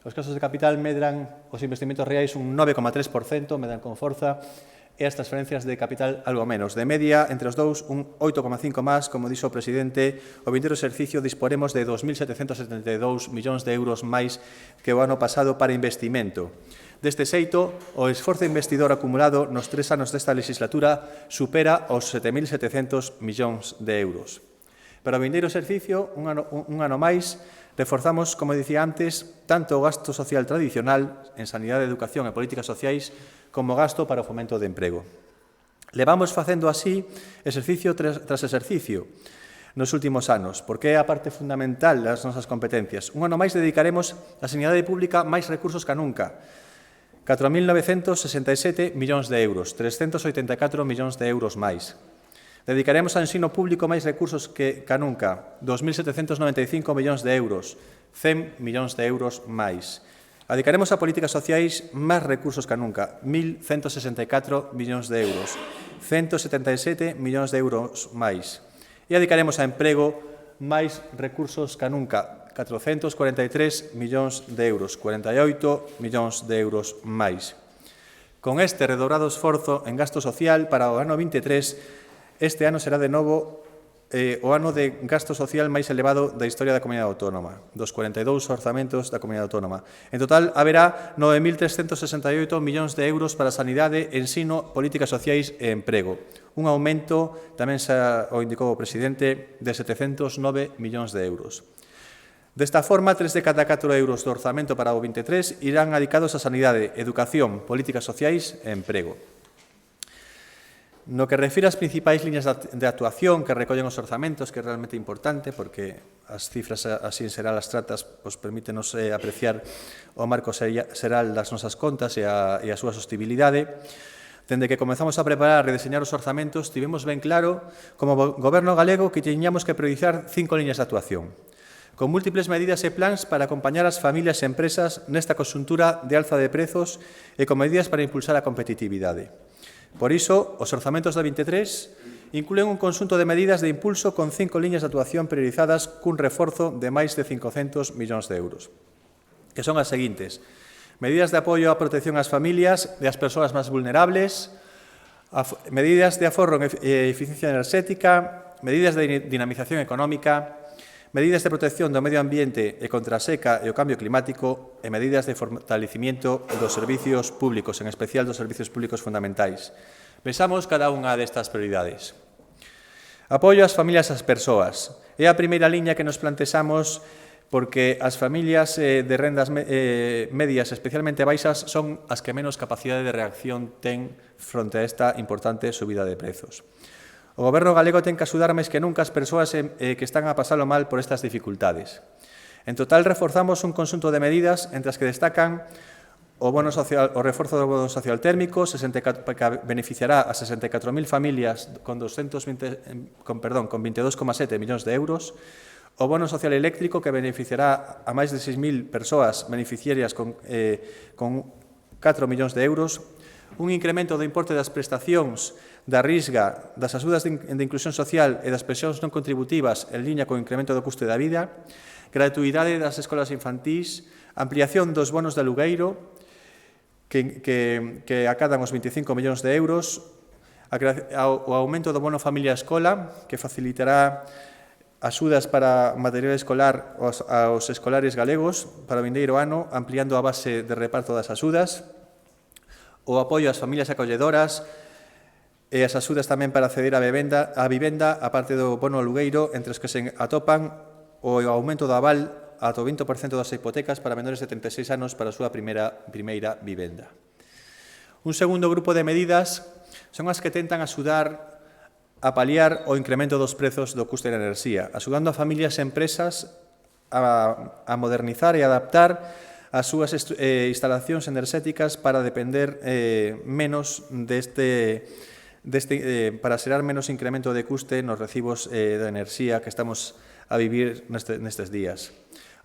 Os gastos de capital medran os investimentos reais un 9,3%, medran con forza, e as transferencias de capital algo menos. De media, entre os dous, un 8,5 máis, como dixo o presidente, o vindeiro exercicio disporemos de 2.772 millóns de euros máis que o ano pasado para investimento. Deste xeito, o esforzo investidor acumulado nos 3 anos desta legislatura supera os 7.700 millóns de euros. Para o vindeiro exercicio, un ano máis, reforzamos, como dicía antes, tanto o gasto social tradicional en sanidade, educación e políticas sociais como gasto para o fomento de emprego. Levamos facendo así exercicio tras exercicio nos últimos anos, porque é a parte fundamental das nosas competencias. Un ano máis dedicaremos á sanidade pública máis recursos que nunca. 4.967 millóns de euros, 384 millóns de euros máis. Dedicaremos ao ensino público máis recursos que nunca, 2.795 millóns de euros, 100 millóns de euros máis. Dedicaremos a políticas sociais máis recursos que nunca, 1.164 millóns de euros, 177 millóns de euros máis. E dedicaremos a emprego máis recursos que nunca, 443 millóns de euros, 48 millóns de euros máis. Con este redobrado esforzo en gasto social para o ano 23, este ano será de novo o ano de gasto social máis elevado da historia da Comunidade Autónoma, dos 42 orzamentos da Comunidade Autónoma. En total, haberá 9.368 millóns de euros para sanidade, ensino, políticas sociais e emprego. Un aumento, tamén xa o indicou o presidente, de 709 millóns de euros. Desta forma, 3 de cada 4 euros do orzamento para o 23 irán dedicados a sanidade, educación, políticas sociais e emprego. No que refira ás principais liñas de actuación que recollen os orzamentos, que é realmente importante, porque as cifras así en xeral abstractas permítenos apreciar o marco xeral das nosas contas e a súa sostibilidade. Dende que comezamos a preparar e redeseñar os orzamentos, tivemos ben claro, como Goberno galego, que tiñamos que priorizar 5 liñas de actuación, con múltiples medidas e plans para acompañar as familias e empresas nesta conxuntura de alza de prezos e con medidas para impulsar a competitividade. Por iso, os orzamentos da 23 incluen un conxunto de medidas de impulso con 5 liñas de actuación priorizadas cun reforzo de máis de 500 millóns de euros, que son as seguintes: medidas de apoio á protección ás familias e ás persoas máis vulnerables, medidas de aforro e eficiencia enerxética, medidas de dinamización económica, medidas de protección do medio ambiente e contra a seca e o cambio climático e medidas de fortalecimiento dos servicios públicos, en especial dos servicios públicos fundamentais. Pensamos cada unha destas prioridades. Apoio ás familias e ás persoas. É a primeira liña que nos plantexamos porque as familias de rendas medias, especialmente baixas, son as que menos capacidade de reacción ten fronte a esta importante subida de prezos. O Goberno galego ten que axudar máis que nunca as persoas que están a pasalo mal por estas dificultades. En total, reforzamos un conxunto de medidas entre as que destacan o reforzo do bono social térmico, que beneficiará a 64.000 familias con 22,7 millóns de euros, o bono social eléctrico, que beneficiará a máis de 6.000 persoas beneficiarias con 4 millóns de euros, un incremento do importe das prestacións da Risga, das axudas de inclusión social e das pensións non contributivas en liña co incremento do custe da vida, gratuidade das escolas infantís, ampliación dos bonos de alugueiro, que acadan os 25 millóns de euros, o aumento do bono familia escola, que facilitará axudas para material escolar aos escolares galegos para o vindeiro ano, ampliando a base de reparto das axudas, o apoio ás familias acolledoras, e as axudas tamén para acceder á vivenda, a parte do bono alugueiro, entre os que se atopan o aumento do aval ata o 20% das hipotecas para menores de 36 anos para a súa primeira vivenda. Un segundo grupo de medidas son as que tentan axudar a paliar o incremento dos prezos do custe da enerxía, axudando a familias e empresas a modernizar e adaptar as súas instalacións enerxéticas para depender menos para xerar menos incremento de custe nos recibos de enerxía que estamos a vivir nestes días.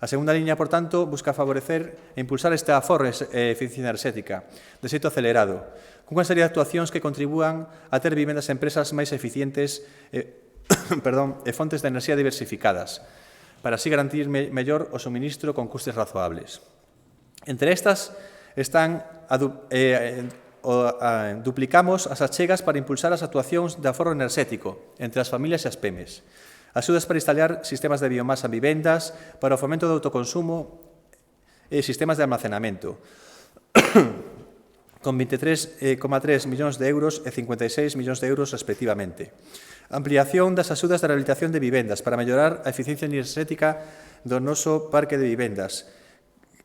A segunda liña, por tanto, busca favorecer e impulsar este aforro e eficiencia enerxética de xeito acelerado, cunha serie de actuacións que contribúan a ter vivendas e empresas máis eficientes e fontes de enerxía diversificadas, para así garantir mellor o suministro con custes razoables. Entre estas están duplicamos as achegas para impulsar as actuacións de aforro enerxético entre as familias e as PEMES, axudas para instalar sistemas de biomasa en vivendas, para o fomento do autoconsumo e sistemas de almacenamento, con 23,3 millóns de euros e 56 millóns de euros respectivamente. Ampliación das axudas de rehabilitación de vivendas para mellorar a eficiencia enerxética do noso parque de vivendas,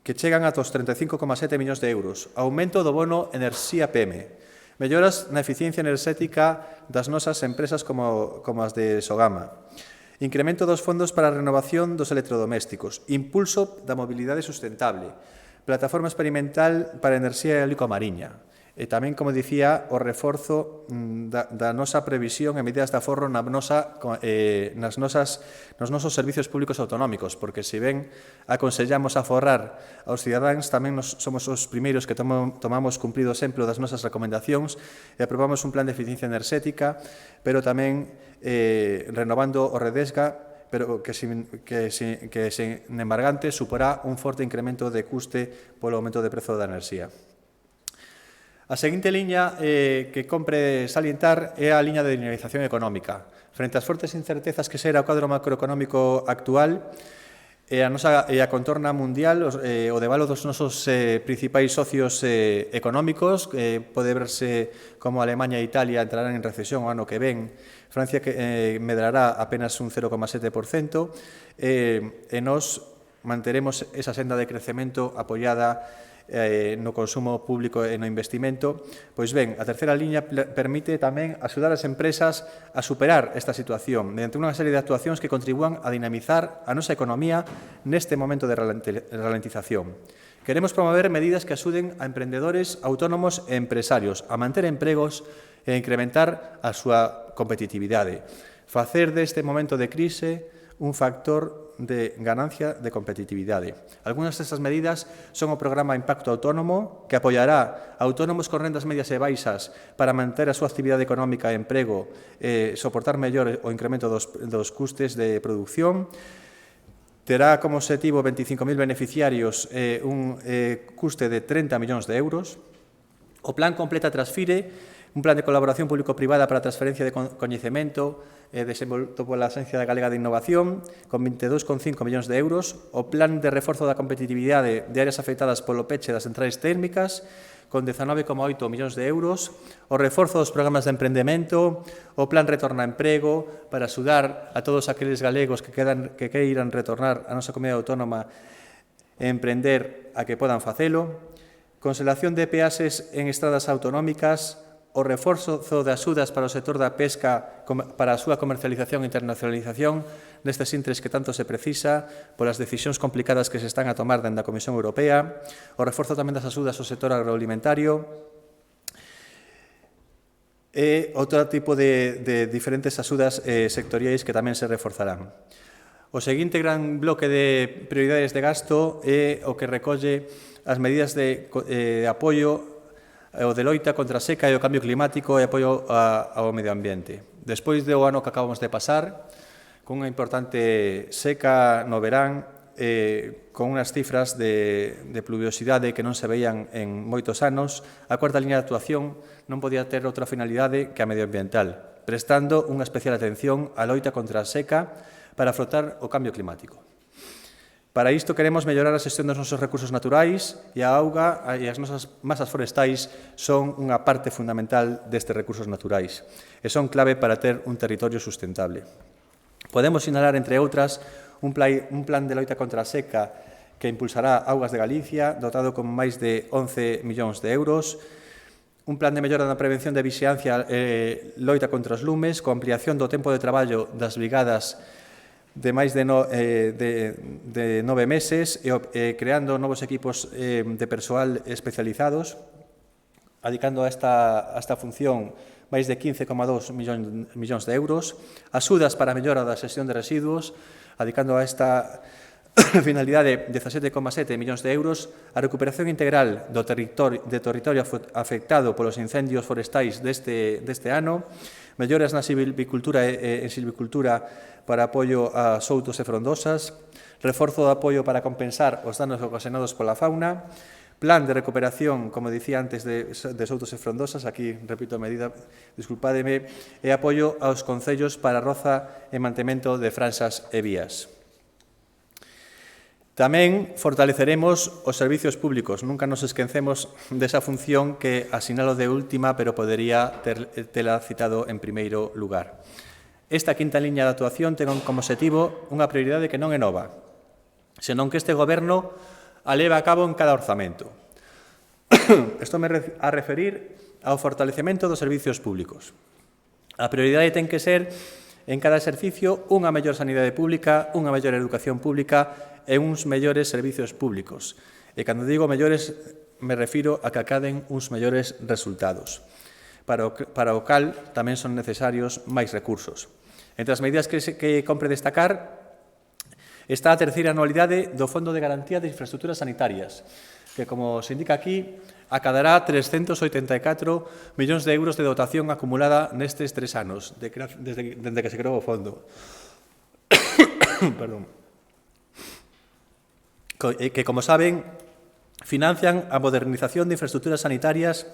que chegan ata os 35,7 millóns de euros. Aumento do bono enerxía PEME. Melloras na eficiencia enerxética das nosas empresas como as de Sogama. Incremento dos fondos para a renovación dos electrodomésticos. Impulso da mobilidade sustentable. Plataforma experimental para a enerxía eólica mariña. E tamén, como dicía, o reforzo da nosa previsión e medidas de aforro nos nosos servicios públicos autonómicos, porque se ben aconsellamos aforrar aos cidadáns, tamén somos os primeiros que tomamos cumprido exemplo das nosas recomendacións e aprobamos un plan de eficiencia enerxética, pero tamén renovando o Redesga, pero que sen embargante suporá un forte incremento de custe polo aumento de prezo da enerxía. A seguinte liña que compre salientar é a liña de dinamización económica. Frente ás fortes incertezas que xera o quadro macroeconómico actual e a contorna mundial, o debalo dos nosos principais socios económicos, pode verse como Alemanha e Italia entrarán en recesión o ano que ven, Francia que medrará apenas un 0,7%, e nós manteremos esa senda de crecemento apoiada no consumo público e no investimento. Pois ben, a terceira liña permite tamén axudar as empresas a superar esta situación mediante unha serie de actuacións que contribúan a dinamizar a nosa economía neste momento de ralentización. Queremos promover medidas que axuden a emprendedores, autónomos e empresarios a manter empregos e a incrementar a súa competitividade. Facer deste momento de crise un factor de ganancia de competitividade. Algúnas destas medidas son o programa Impacto Autónomo, que apoiará a autónomos con rendas medias e baixas para manter a súa actividade económica e emprego e soportar mellor o incremento dos custes de produción. Terá como objetivo 25.000 beneficiarios un custe de 30 millóns de euros. O plan Completa Transfire un plan de colaboración público-privada para a transferencia de coñecemento desenvolto pola Axencia Galega de Innovación con 22,5 millóns de euros, o plan de reforzo da competitividade de áreas afectadas polo peche das centrais térmicas con 19,8 millóns de euros, o reforzo dos programas de emprendemento, o plan Retorna a Emprego para axudar a todos aqueles galegos que queiran retornar á nosa comunidade autónoma e emprender a que podan facelo, conselación de peaxes en estradas autonómicas, o reforzo de axudas para o sector da pesca para a súa comercialización e internacionalización nestes intres que tanto se precisa polas decisións complicadas que se están a tomar dende a Comisión Europea, o reforzo tamén das axudas ao sector agroalimentario e outro tipo de diferentes axudas sectoriais que tamén se reforzarán. O seguinte gran bloque de prioridades de gasto é o que recolle as medidas de apoio o de loita contra a seca e o cambio climático e apoio ao medio ambiente. Despois do ano que acabamos de pasar, con unha importante seca no verán, con unhas cifras de pluviosidade que non se veían en moitos anos, a cuarta liña de actuación non podía ter outra finalidade que a medioambiental, prestando unha especial atención á loita contra a seca para afrontar o cambio climático. Para isto queremos mellorar a xestión dos nosos recursos naturais e a auga e as nosas masas forestais son unha parte fundamental destes recursos naturais e son clave para ter un territorio sustentable. Podemos sinalar, entre outras, un plan de loita contra a seca que impulsará Augas de Galicia, dotado con máis de 11 millóns de euros, un plan de mellora da prevención de vixiancia e loita contra os lumes, con ampliación do tempo de traballo das brigadas de máis de 9 meses e creando novos equipos de persoal especializados, adicando a esta función máis de 15,2 millóns de euros, axudas para a mellora da xestión de residuos, adicando a esta finalidade 17,7 millóns de euros, a recuperación integral do territorio afectado polos incendios forestais deste ano, melloras na silvicultura e en silvicultura para apoio a soutos e frondosas, reforzo de apoio para compensar os danos ocasionados pola fauna, plan de recuperación, como dicía antes, de soutos e frondosas, aquí repito a medida, disculpádeme, e apoio aos concellos para roza e mantemento de franxas e vías. Tamén fortaleceremos os servicios públicos. Nunca nos esquecemos desa función que asinalo de última, pero podería tela citado en primeiro lugar. Esta quinta liña de actuación ten como objetivo unha prioridade que non é nova, senón que este Goberno a leva a cabo en cada orzamento. Estou a referir ao fortalecemento dos servicios públicos. A prioridade ten que ser, en cada exercicio, unha mellor sanidade pública, unha mellor educación pública e uns mellores servicios públicos. E cando digo mellores, me refiro a que acaden uns mellores resultados. Para o cal tamén son necesarios máis recursos. Entre as medidas que compre destacar está a terceira anualidade do Fondo de Garantía de Infraestructuras Sanitarias, que, como se indica aquí, acadará 384 millóns de euros de dotación acumulada nestes 3 anos, desde que se creou o fondo. Perdón. Que, como saben, financian a modernización de infraestructuras sanitarias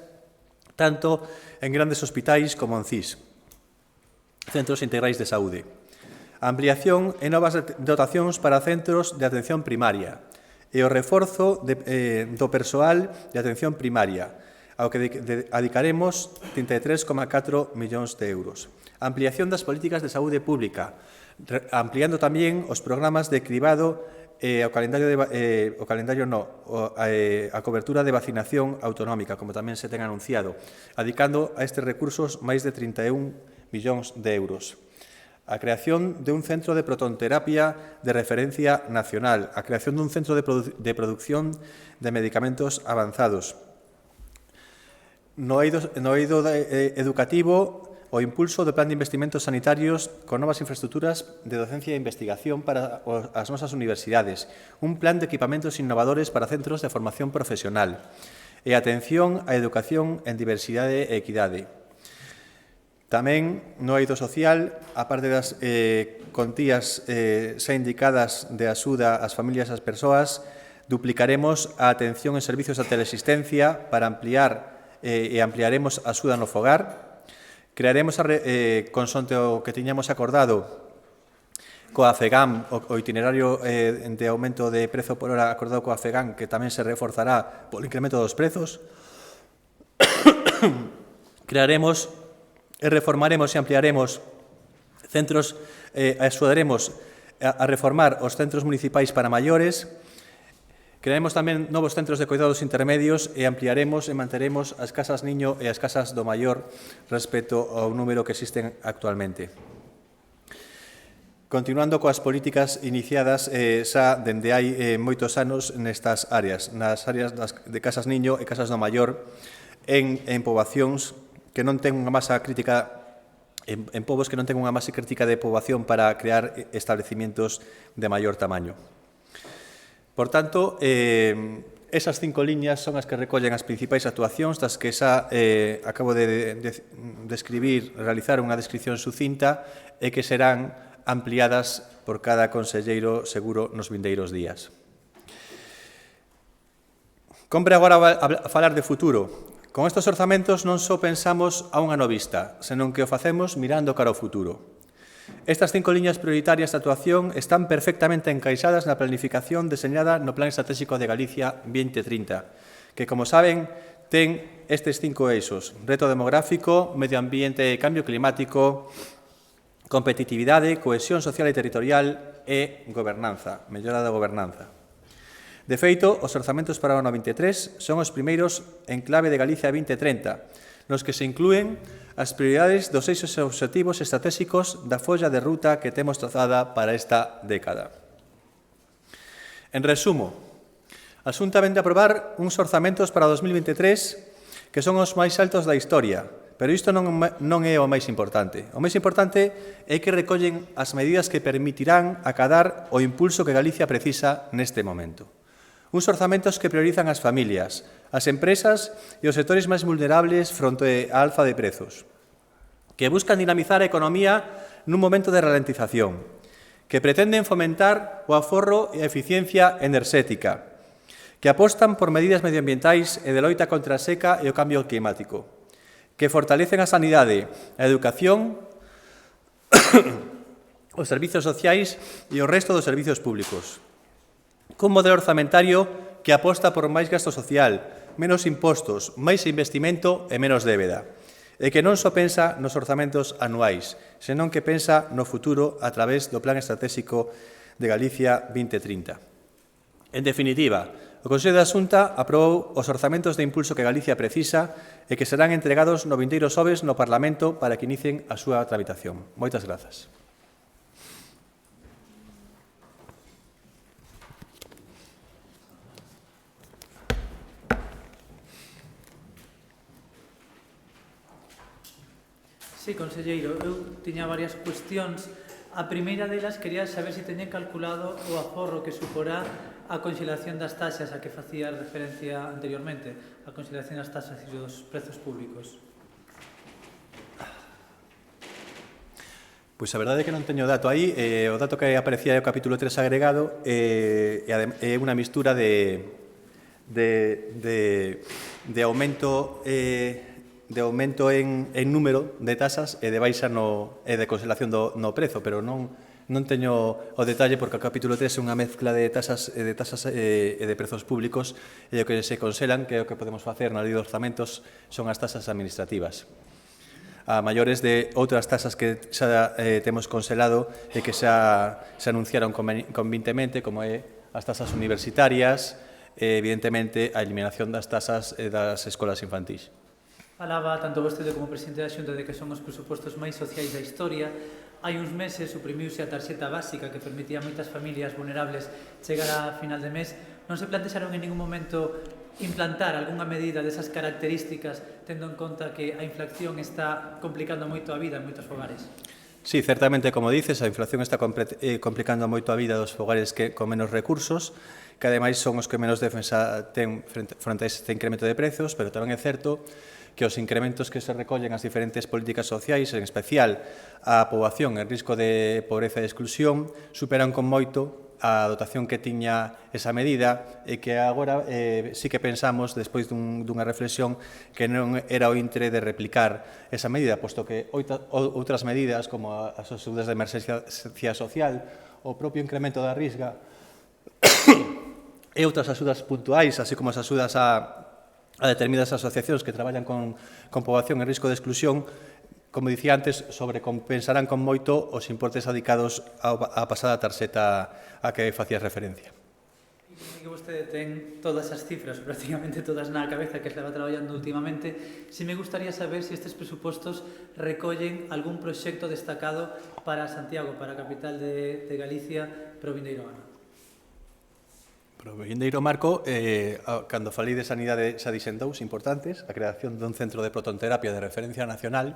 tanto en grandes hospitais como en CIS, Centros Integrais de Saúde. A ampliación e novas dotacións para centros de atención primaria e o reforzo do persoal de atención primaria, ao que dedicaremos 33,4 millóns de euros. A ampliación das políticas de saúde pública, ampliando tamén os programas de cribado a cobertura de vacinación autonómica, como tamén se ten anunciado, adicando a estes recursos máis de 31 millóns de euros. A creación de un centro de protonterapia de referencia nacional, a creación dun centro de producción de medicamentos avanzados. No eido educativo, o impulso do plan de investimentos sanitarios con novas infraestructuras de docencia e investigación para as nosas universidades, un plan de equipamentos innovadores para centros de formación profesional e atención á educación en diversidade e equidade. Tamén no eido social, a parte das contías xa indicadas de axuda ás familias e ás persoas, duplicaremos a atención en servicios de teleasistencia para ampliar e ampliaremos a axuda no fogar. Crearemos, consonte o que tiñamos acordado, coa FEGAM, o itinerario de aumento de prezo por hora acordado coa FEGAM, que tamén se reforzará polo incremento dos prezos. Crearemos e reformaremos e ampliaremos centros, axudaremos a reformar os centros municipais para maiores. Crearemos tamén novos centros de cuidados intermedios e ampliaremos e manteremos as casas niño e as casas do maior respecto ao número que existen actualmente. Continuando coas políticas iniciadas xa dende hai moitos anos nestas áreas, nas áreas de casas niño e casas do maior, en poboacións que non ten unha masa crítica, en povos que non ten unha masa crítica de poboación para crear establecimientos de maior tamaño. Por tanto, esas 5 liñas son as que recollen as principais actuacións das que xa acabo de describir, realizar unha descripción sucinta e que serán ampliadas por cada conselleiro seguro nos vindeiros días. Compre agora falar de futuro. Con estes orzamentos non só pensamos a un ano vista, senón que o facemos mirando cara ao futuro. Estas 5 liñas prioritarias de actuación están perfectamente encaixadas na planificación deseñada no Plan Estratégico de Galicia 2030, que, como saben, ten estes 5 eixos: reto demográfico, medio ambiente e cambio climático, competitividade, cohesión social e territorial e gobernanza, mellora da gobernanza. De feito, os orzamentos para o ano 23 son os primeiros en clave de Galicia 2030, nos que se inclúen as prioridades dos eixos obxectivos estratégicos da folla de ruta que temos trazada para esta década. En resumo, a Xunta vén de aprobar uns orzamentos para 2023 que son os máis altos da historia, pero isto non é o máis importante. O máis importante é que recollen as medidas que permitirán acadar o impulso que Galicia precisa neste momento. Uns orzamentos que priorizan as familias, as empresas e os sectores máis vulnerables fronte á alza de prezos, que buscan dinamizar a economía nun momento de ralentización, que pretenden fomentar o aforro e a eficiencia enerxética, que apostan por medidas medioambientais e de loita contra a seca e o cambio climático, que fortalecen a sanidade, a educación, os servizos sociais e o resto dos servizos públicos, cun modelo orzamentario que aposta por máis gasto social, menos impostos, máis investimento e menos débeda, e que non só pensa nos orzamentos anuais, senón que pensa no futuro a través do Plan Estratégico de Galicia 2030. En definitiva, o Consello da Xunta aprobou os orzamentos de impulso que Galicia precisa e que serán entregados no vindeiro xoves no Parlamento para que inicien a súa tramitación. Moitas grazas. Sí, conselleiro, eu tiña varias cuestións. A primeira delas quería saber se teñen calculado o aforro que suporá a conxelación das taxas a que facía referencia anteriormente, a conxelación das taxas e dos prezos públicos. Pois a verdade é que non teño dato aí. O dato que aparecía é o capítulo 3 agregado e é unha mistura de aumento en número de tasas e de baixa e de conxelación no prezo, pero non teño o detalle porque o capítulo 3 é unha mezcla de tasas e de prezos públicos e o que se conxelan, que é o que podemos facer na lei de orzamentos, son as tasas administrativas. A maiores de outras tasas que xa temos conxelado e que xa se anunciaron convintemente, como é as tasas universitarias e, evidentemente, a eliminación das tasas das escolas infantís. Falaba tanto vostede como presidente da Xunta de que son os presupostos máis sociais da historia. Hai uns meses suprimiuse a tarxeta básica que permitía a moitas familias vulnerables chegar a final de mes. Non se plantexaron en ningún momento implantar algunha medida desas características, tendo en conta que a inflación está complicando moito a vida en moitos fogares? Sí, certamente, como dices, a inflación está complicando moito a vida dos fogares con menos recursos, que ademais son os que menos defensa ten frente a este incremento de prezos, pero tamén é certo que os incrementos que se recollen as diferentes políticas sociais, en especial a poboación en risco de pobreza e exclusión, superan con moito a dotación que tiña esa medida e que agora sí que pensamos, despois dunha reflexión, que non era o intre de replicar esa medida, posto que outras medidas, como as axudas de emerxencia social, o propio incremento da risga e outras axudas puntuais, así como as axudas a determinadas asociacións que traballan con poboación en risco de exclusión, como dicía antes, sobrecompensarán con moito os importes adicados á pasada tarxeta a que facías referencia. E que vostede ten todas as cifras, prácticamente todas na cabeza que estaba traballando últimamente, si me gustaría saber si estes presupostos recollen algún proxecto destacado para Santiago, para a capital de Galicia, para o vindeiro ano. Para o vindeiro marco, cando falei de sanidade xa dixen dous importantes, a creación dun centro de protonterapia de referencia nacional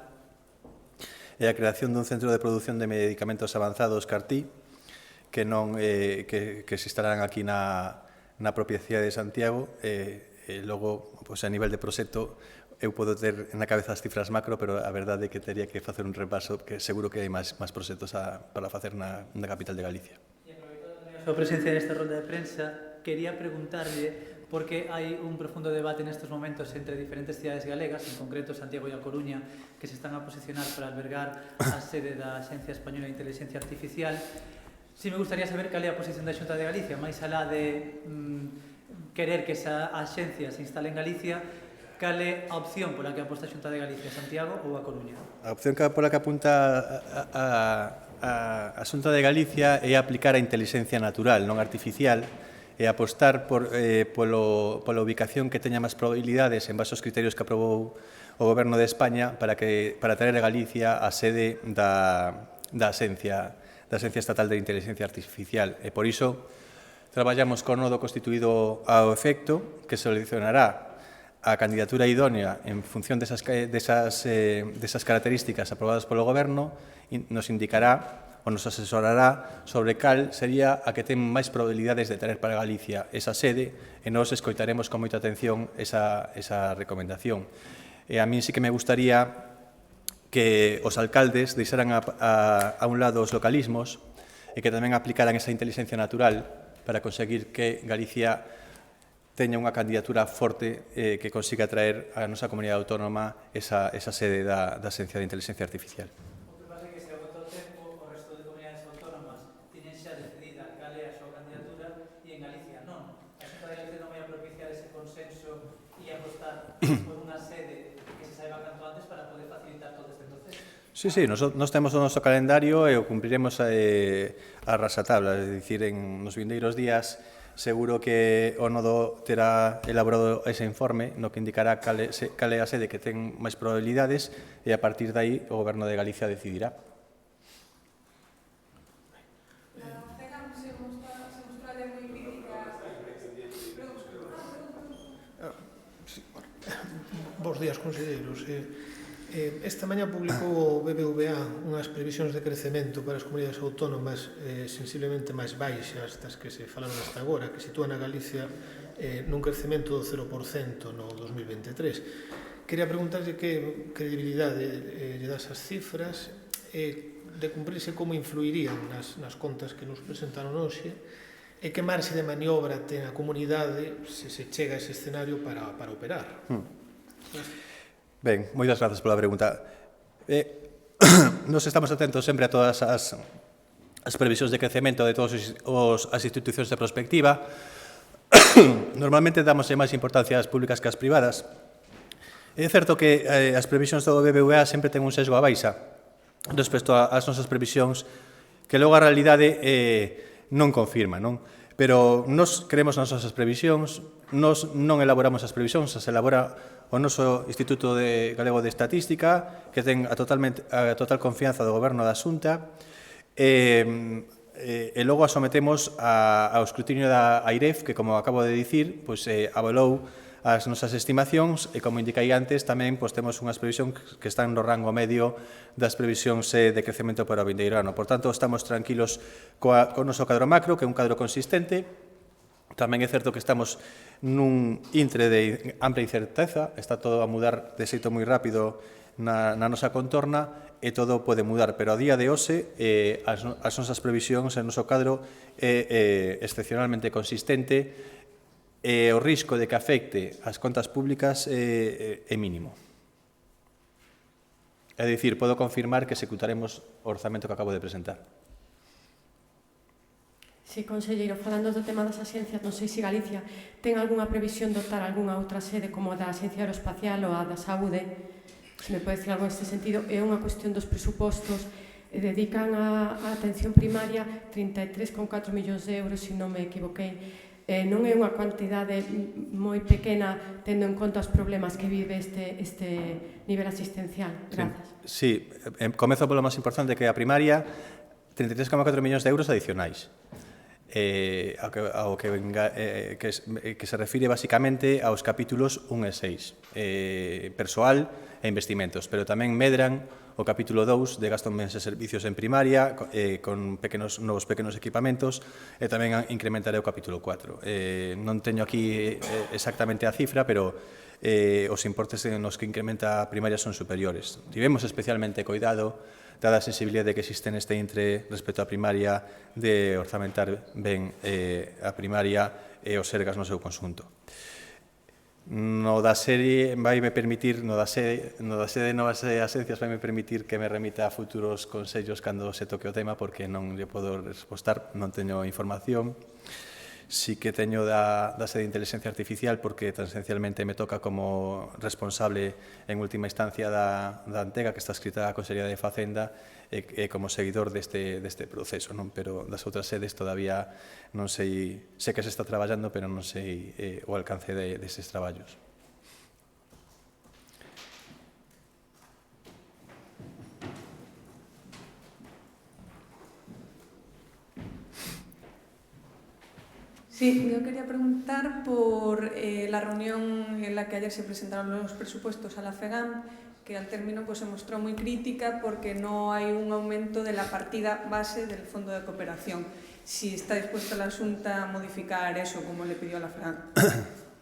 e a creación dun centro de produción de medicamentos avanzados CAR-T que se estarán aquí na propia cidade de Santiago e logo, a nivel de proxecto, eu podo ter na cabeza as cifras macro, pero a verdade é que teria que facer un repaso, que seguro que hai máis proxectos para facer na capital de Galicia. E aproveitando a súa presencia nesta ronda de prensa, quería preguntarlle porque hai un profundo debate nestes momentos entre diferentes cidades galegas, en concreto Santiago e A Coruña, que se están a posicionar para albergar a sede da Axencia Española de Inteligencia Artificial. Si me gustaría saber cal é a posición da Xunta de Galicia, máis alá de querer que esa axencia se instale en Galicia, cal é a opción pola que aposta a Xunta de Galicia, Santiago ou A Coruña? A opción pola que apunta a Xunta de Galicia é aplicar a inteligencia natural, non artificial, e apostar pola ubicación que teña máis probabilidades en base aos criterios que aprobou o Goberno de España para traer a Galicia a sede da Axencia Estatal de Inteligencia Artificial. E por iso traballamos con nodo constituído ao efecto que seleccionará a candidatura idónea en función desas características aprobadas polo Goberno, nos indicará ou nos asesorará sobre cal sería a que ten máis probabilidades de traer para Galicia esa sede e nos escoitaremos con moita atención esa recomendación. E a min sí que me gustaría que os alcaldes deixaran a un lado os localismos e que tamén aplicaran esa inteligencia natural para conseguir que Galicia teña unha candidatura forte que consiga traer a nosa comunidade autónoma esa sede da Axencia de Inteligencia Artificial. por unha sede que se saiba canto antes para poder facilitar todo este proceso. Sí, nós temos o noso calendario e o cumpriremos a rasatabla, é dicir, nos vindeiros días seguro que o nodo terá elaborado ese informe no que indicará cal é a sede que ten máis probabilidades e a partir de aí o Goberno de Galicia decidirá. Bos días, conselleiros. Esta mañá publicou o BBVA unhas previsións de crecemento para as comunidades autónomas sensiblemente máis baixas das que se falaron hasta agora, que sitúan a Galicia nun crecemento do 0% no 2023. Quería preguntarlle que credibilidade lle das as cifras e de cumprirse como influirían nas contas que nos presentaron hoxe e que marxe de maniobra ten a comunidade se se chega a ese escenario para operar. Ben, moitas grazas pola pregunta. Nos estamos atentos sempre a todas as previsións de crecemento de todas as institucións de prospectiva. Normalmente damos máis importancia ás públicas que ás privadas. É certo que as previsións do BBVA sempre ten un sesgo á baixa respecto ás nosas previsións que logo a realidade non confirma, non? Pero nos creemos nas nosas previsións, nos non elaboramos as previsións, as elabora o noso Instituto Galego de Estatística, que ten a total confianza do Goberno da Xunta, e logo a sometemos ao escrutinio da AIREF, que, como acabo de dicir, avalou as nosas estimacións e, como indiquei antes, tamén temos unhas previsións que están no rango medio das previsións de crecemento para o vindeiro ano. Por tanto, estamos tranquilos co noso cadro macro, que é un cadro consistente. Tamén é certo que estamos nun intre de ampla incerteza, está todo a mudar de xeito moi rápido na nosa contorna e todo pode mudar, pero a día de hoxe as nosas previsións, o noso cadro é excepcionalmente consistente e o risco de que afecte as contas públicas é mínimo. É dicir, podo confirmar que executaremos o orzamento que acabo de presentar. Sí, conselleiro, falando do tema das axencias, non sei se Galicia ten algunha previsión de dotar algunha outra sede como a da Axencia Aeroespacial ou a da Saúde, se me pode decir algo neste sentido. É unha cuestión dos presupostos, dedican a atención primaria 33,4 millóns de euros, se non me equivoquei. Non é unha cantidade moi pequena tendo en conta os problemas que vive este nivel asistencial. Grazas. Sí, comezo polo máis importante, que a primaria, 33,4 millóns de euros adicionais. Ao que se refire basicamente aos capítulos 1 e 6, persoal e investimentos, pero tamén medran o capítulo 2 de gastos bens e servicios en primaria, con novos pequenos equipamentos, e tamén incrementaré o capítulo 4. Non teño aquí exactamente a cifra, pero os importes nos que incrementa a primaria son superiores. Tivemos especialmente cuidado, dada a sensibilidade que existe neste intre respecto á primaria, de orzamentar ben a primaria e os sergas no seu conxunto. No da serie vaime permitir, no da sede de novas axencias vaime permitir que me remita a futuros consellos cando se toque o tema, porque non lle podo respostar, non teño información. Sí que teño da sede de inteligencia artificial, porque transencialmente me toca como responsable en última instancia da Antega, que está escrita a Consellería de Facenda, e como seguidor deste proceso, non? Pero das outras sedes todavía non sei, sei que se está traballando, pero non sei o alcance deses traballos. Sí, yo quería preguntar por la reunión en la que ayer se presentaron los presupuestos a la FEGAM, que al término pues, se mostró muy crítica porque no hay un aumento de la partida base del Fondo de Cooperación. Si está dispuesta la Xunta a modificar eso, como le pidió a la FEGAM.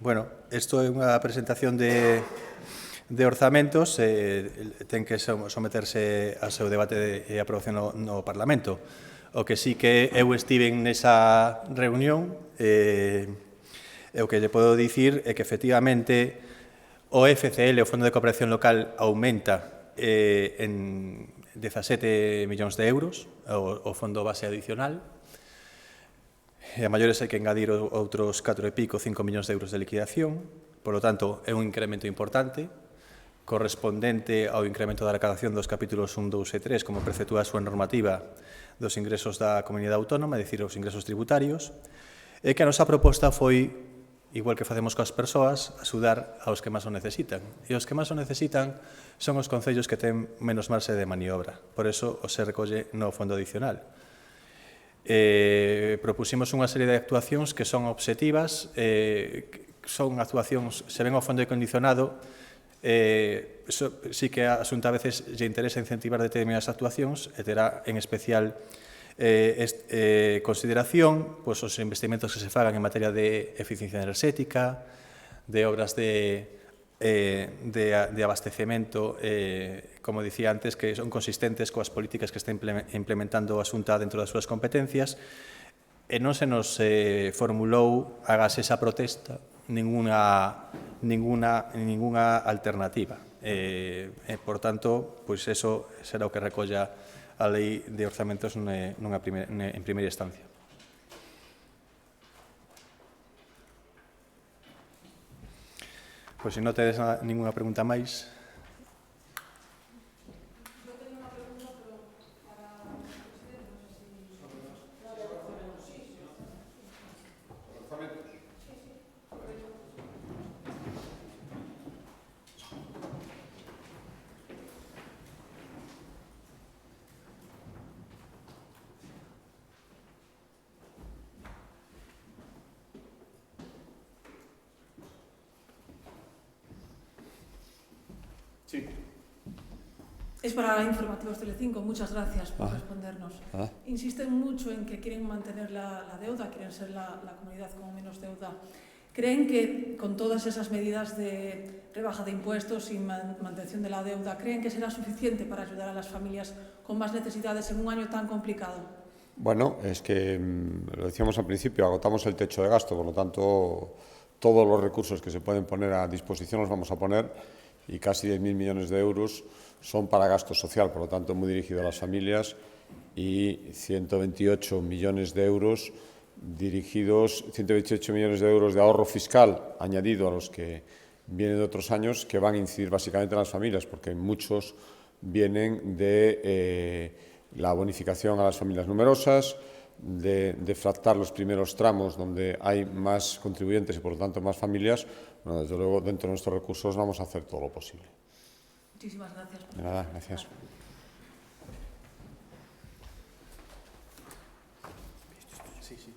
Bueno, isto é unha presentación de orzamentos, ten que someterse ao seu debate e aprobación no Parlamento. O que sí que eu estive nesa reunión, o que lle podo dicir é que efectivamente o FCL, o Fondo de Cooperación Local, aumenta en 17 millóns de euros, o fondo base adicional, e a maiores hai que engadir outros 4 e pico, 5 millóns de euros de liquidación, por lo tanto, é un incremento importante, correspondente ao incremento da recadación dos capítulos 1, 2 e 3, como preceptúa a súa normativa dos ingresos da comunidade autónoma, é dicir, os ingresos tributarios, e que a nosa proposta foi, igual que facemos coas persoas, axudar aos que máis o necesitan. E os que máis o necesitan son os concellos que ten menos marxe de maniobra. Por eso, o se recolle no fondo adicional. Propusimos unha serie de actuacións que son obxectivas, son actuacións, se ven ao fondo condicionado, sí que a Xunta a veces lle interesa incentivar determinadas actuacións e terá en especial consideración os investimentos que se fagan en materia de eficiencia enerxética, de obras de abastecemento, como dicía antes, que son consistentes coas políticas que está implementando a Xunta dentro das súas competencias, e non se nos formulou, hagas esa protesta, ninguna alternativa. Por tanto, pois eso será o que recolla a Lei de Orzamentos en primeira instancia. Pois se non tedes ninguna pregunta máis. Sí. Es para Informativos Telecinco. Muchas gracias por respondernos. Insisten mucho en que quieren mantener la deuda, quieren ser la comunidad con menos deuda ¿Creen que con todas esas medidas de rebaja de impuestos y mantención de la deuda, creen que será suficiente para ayudar a las familias con más necesidades en un año tan complicado? Bueno, es que lo decíamos al principio, agotamos el techo de gasto, por lo tanto, todos los recursos que se pueden poner a disposición los vamos a poner y casi 10.000 millones de euros son para gasto social, por lo tanto, muy dirigido a las familias y 128 millones de euros dirigidos, 128 millones de euros de ahorro fiscal añadido a los que vienen de otros años que van a incidir básicamente en las familias, porque muchos vienen de la bonificación a las familias numerosas, de defractar los primeros tramos donde hay más contribuyentes y por lo tanto más familias. Bueno, desde luego dentro de nuestros recursos vamos a hacer todo lo posible. Muchísimas gracias. De nada, gracias. Sí, sí.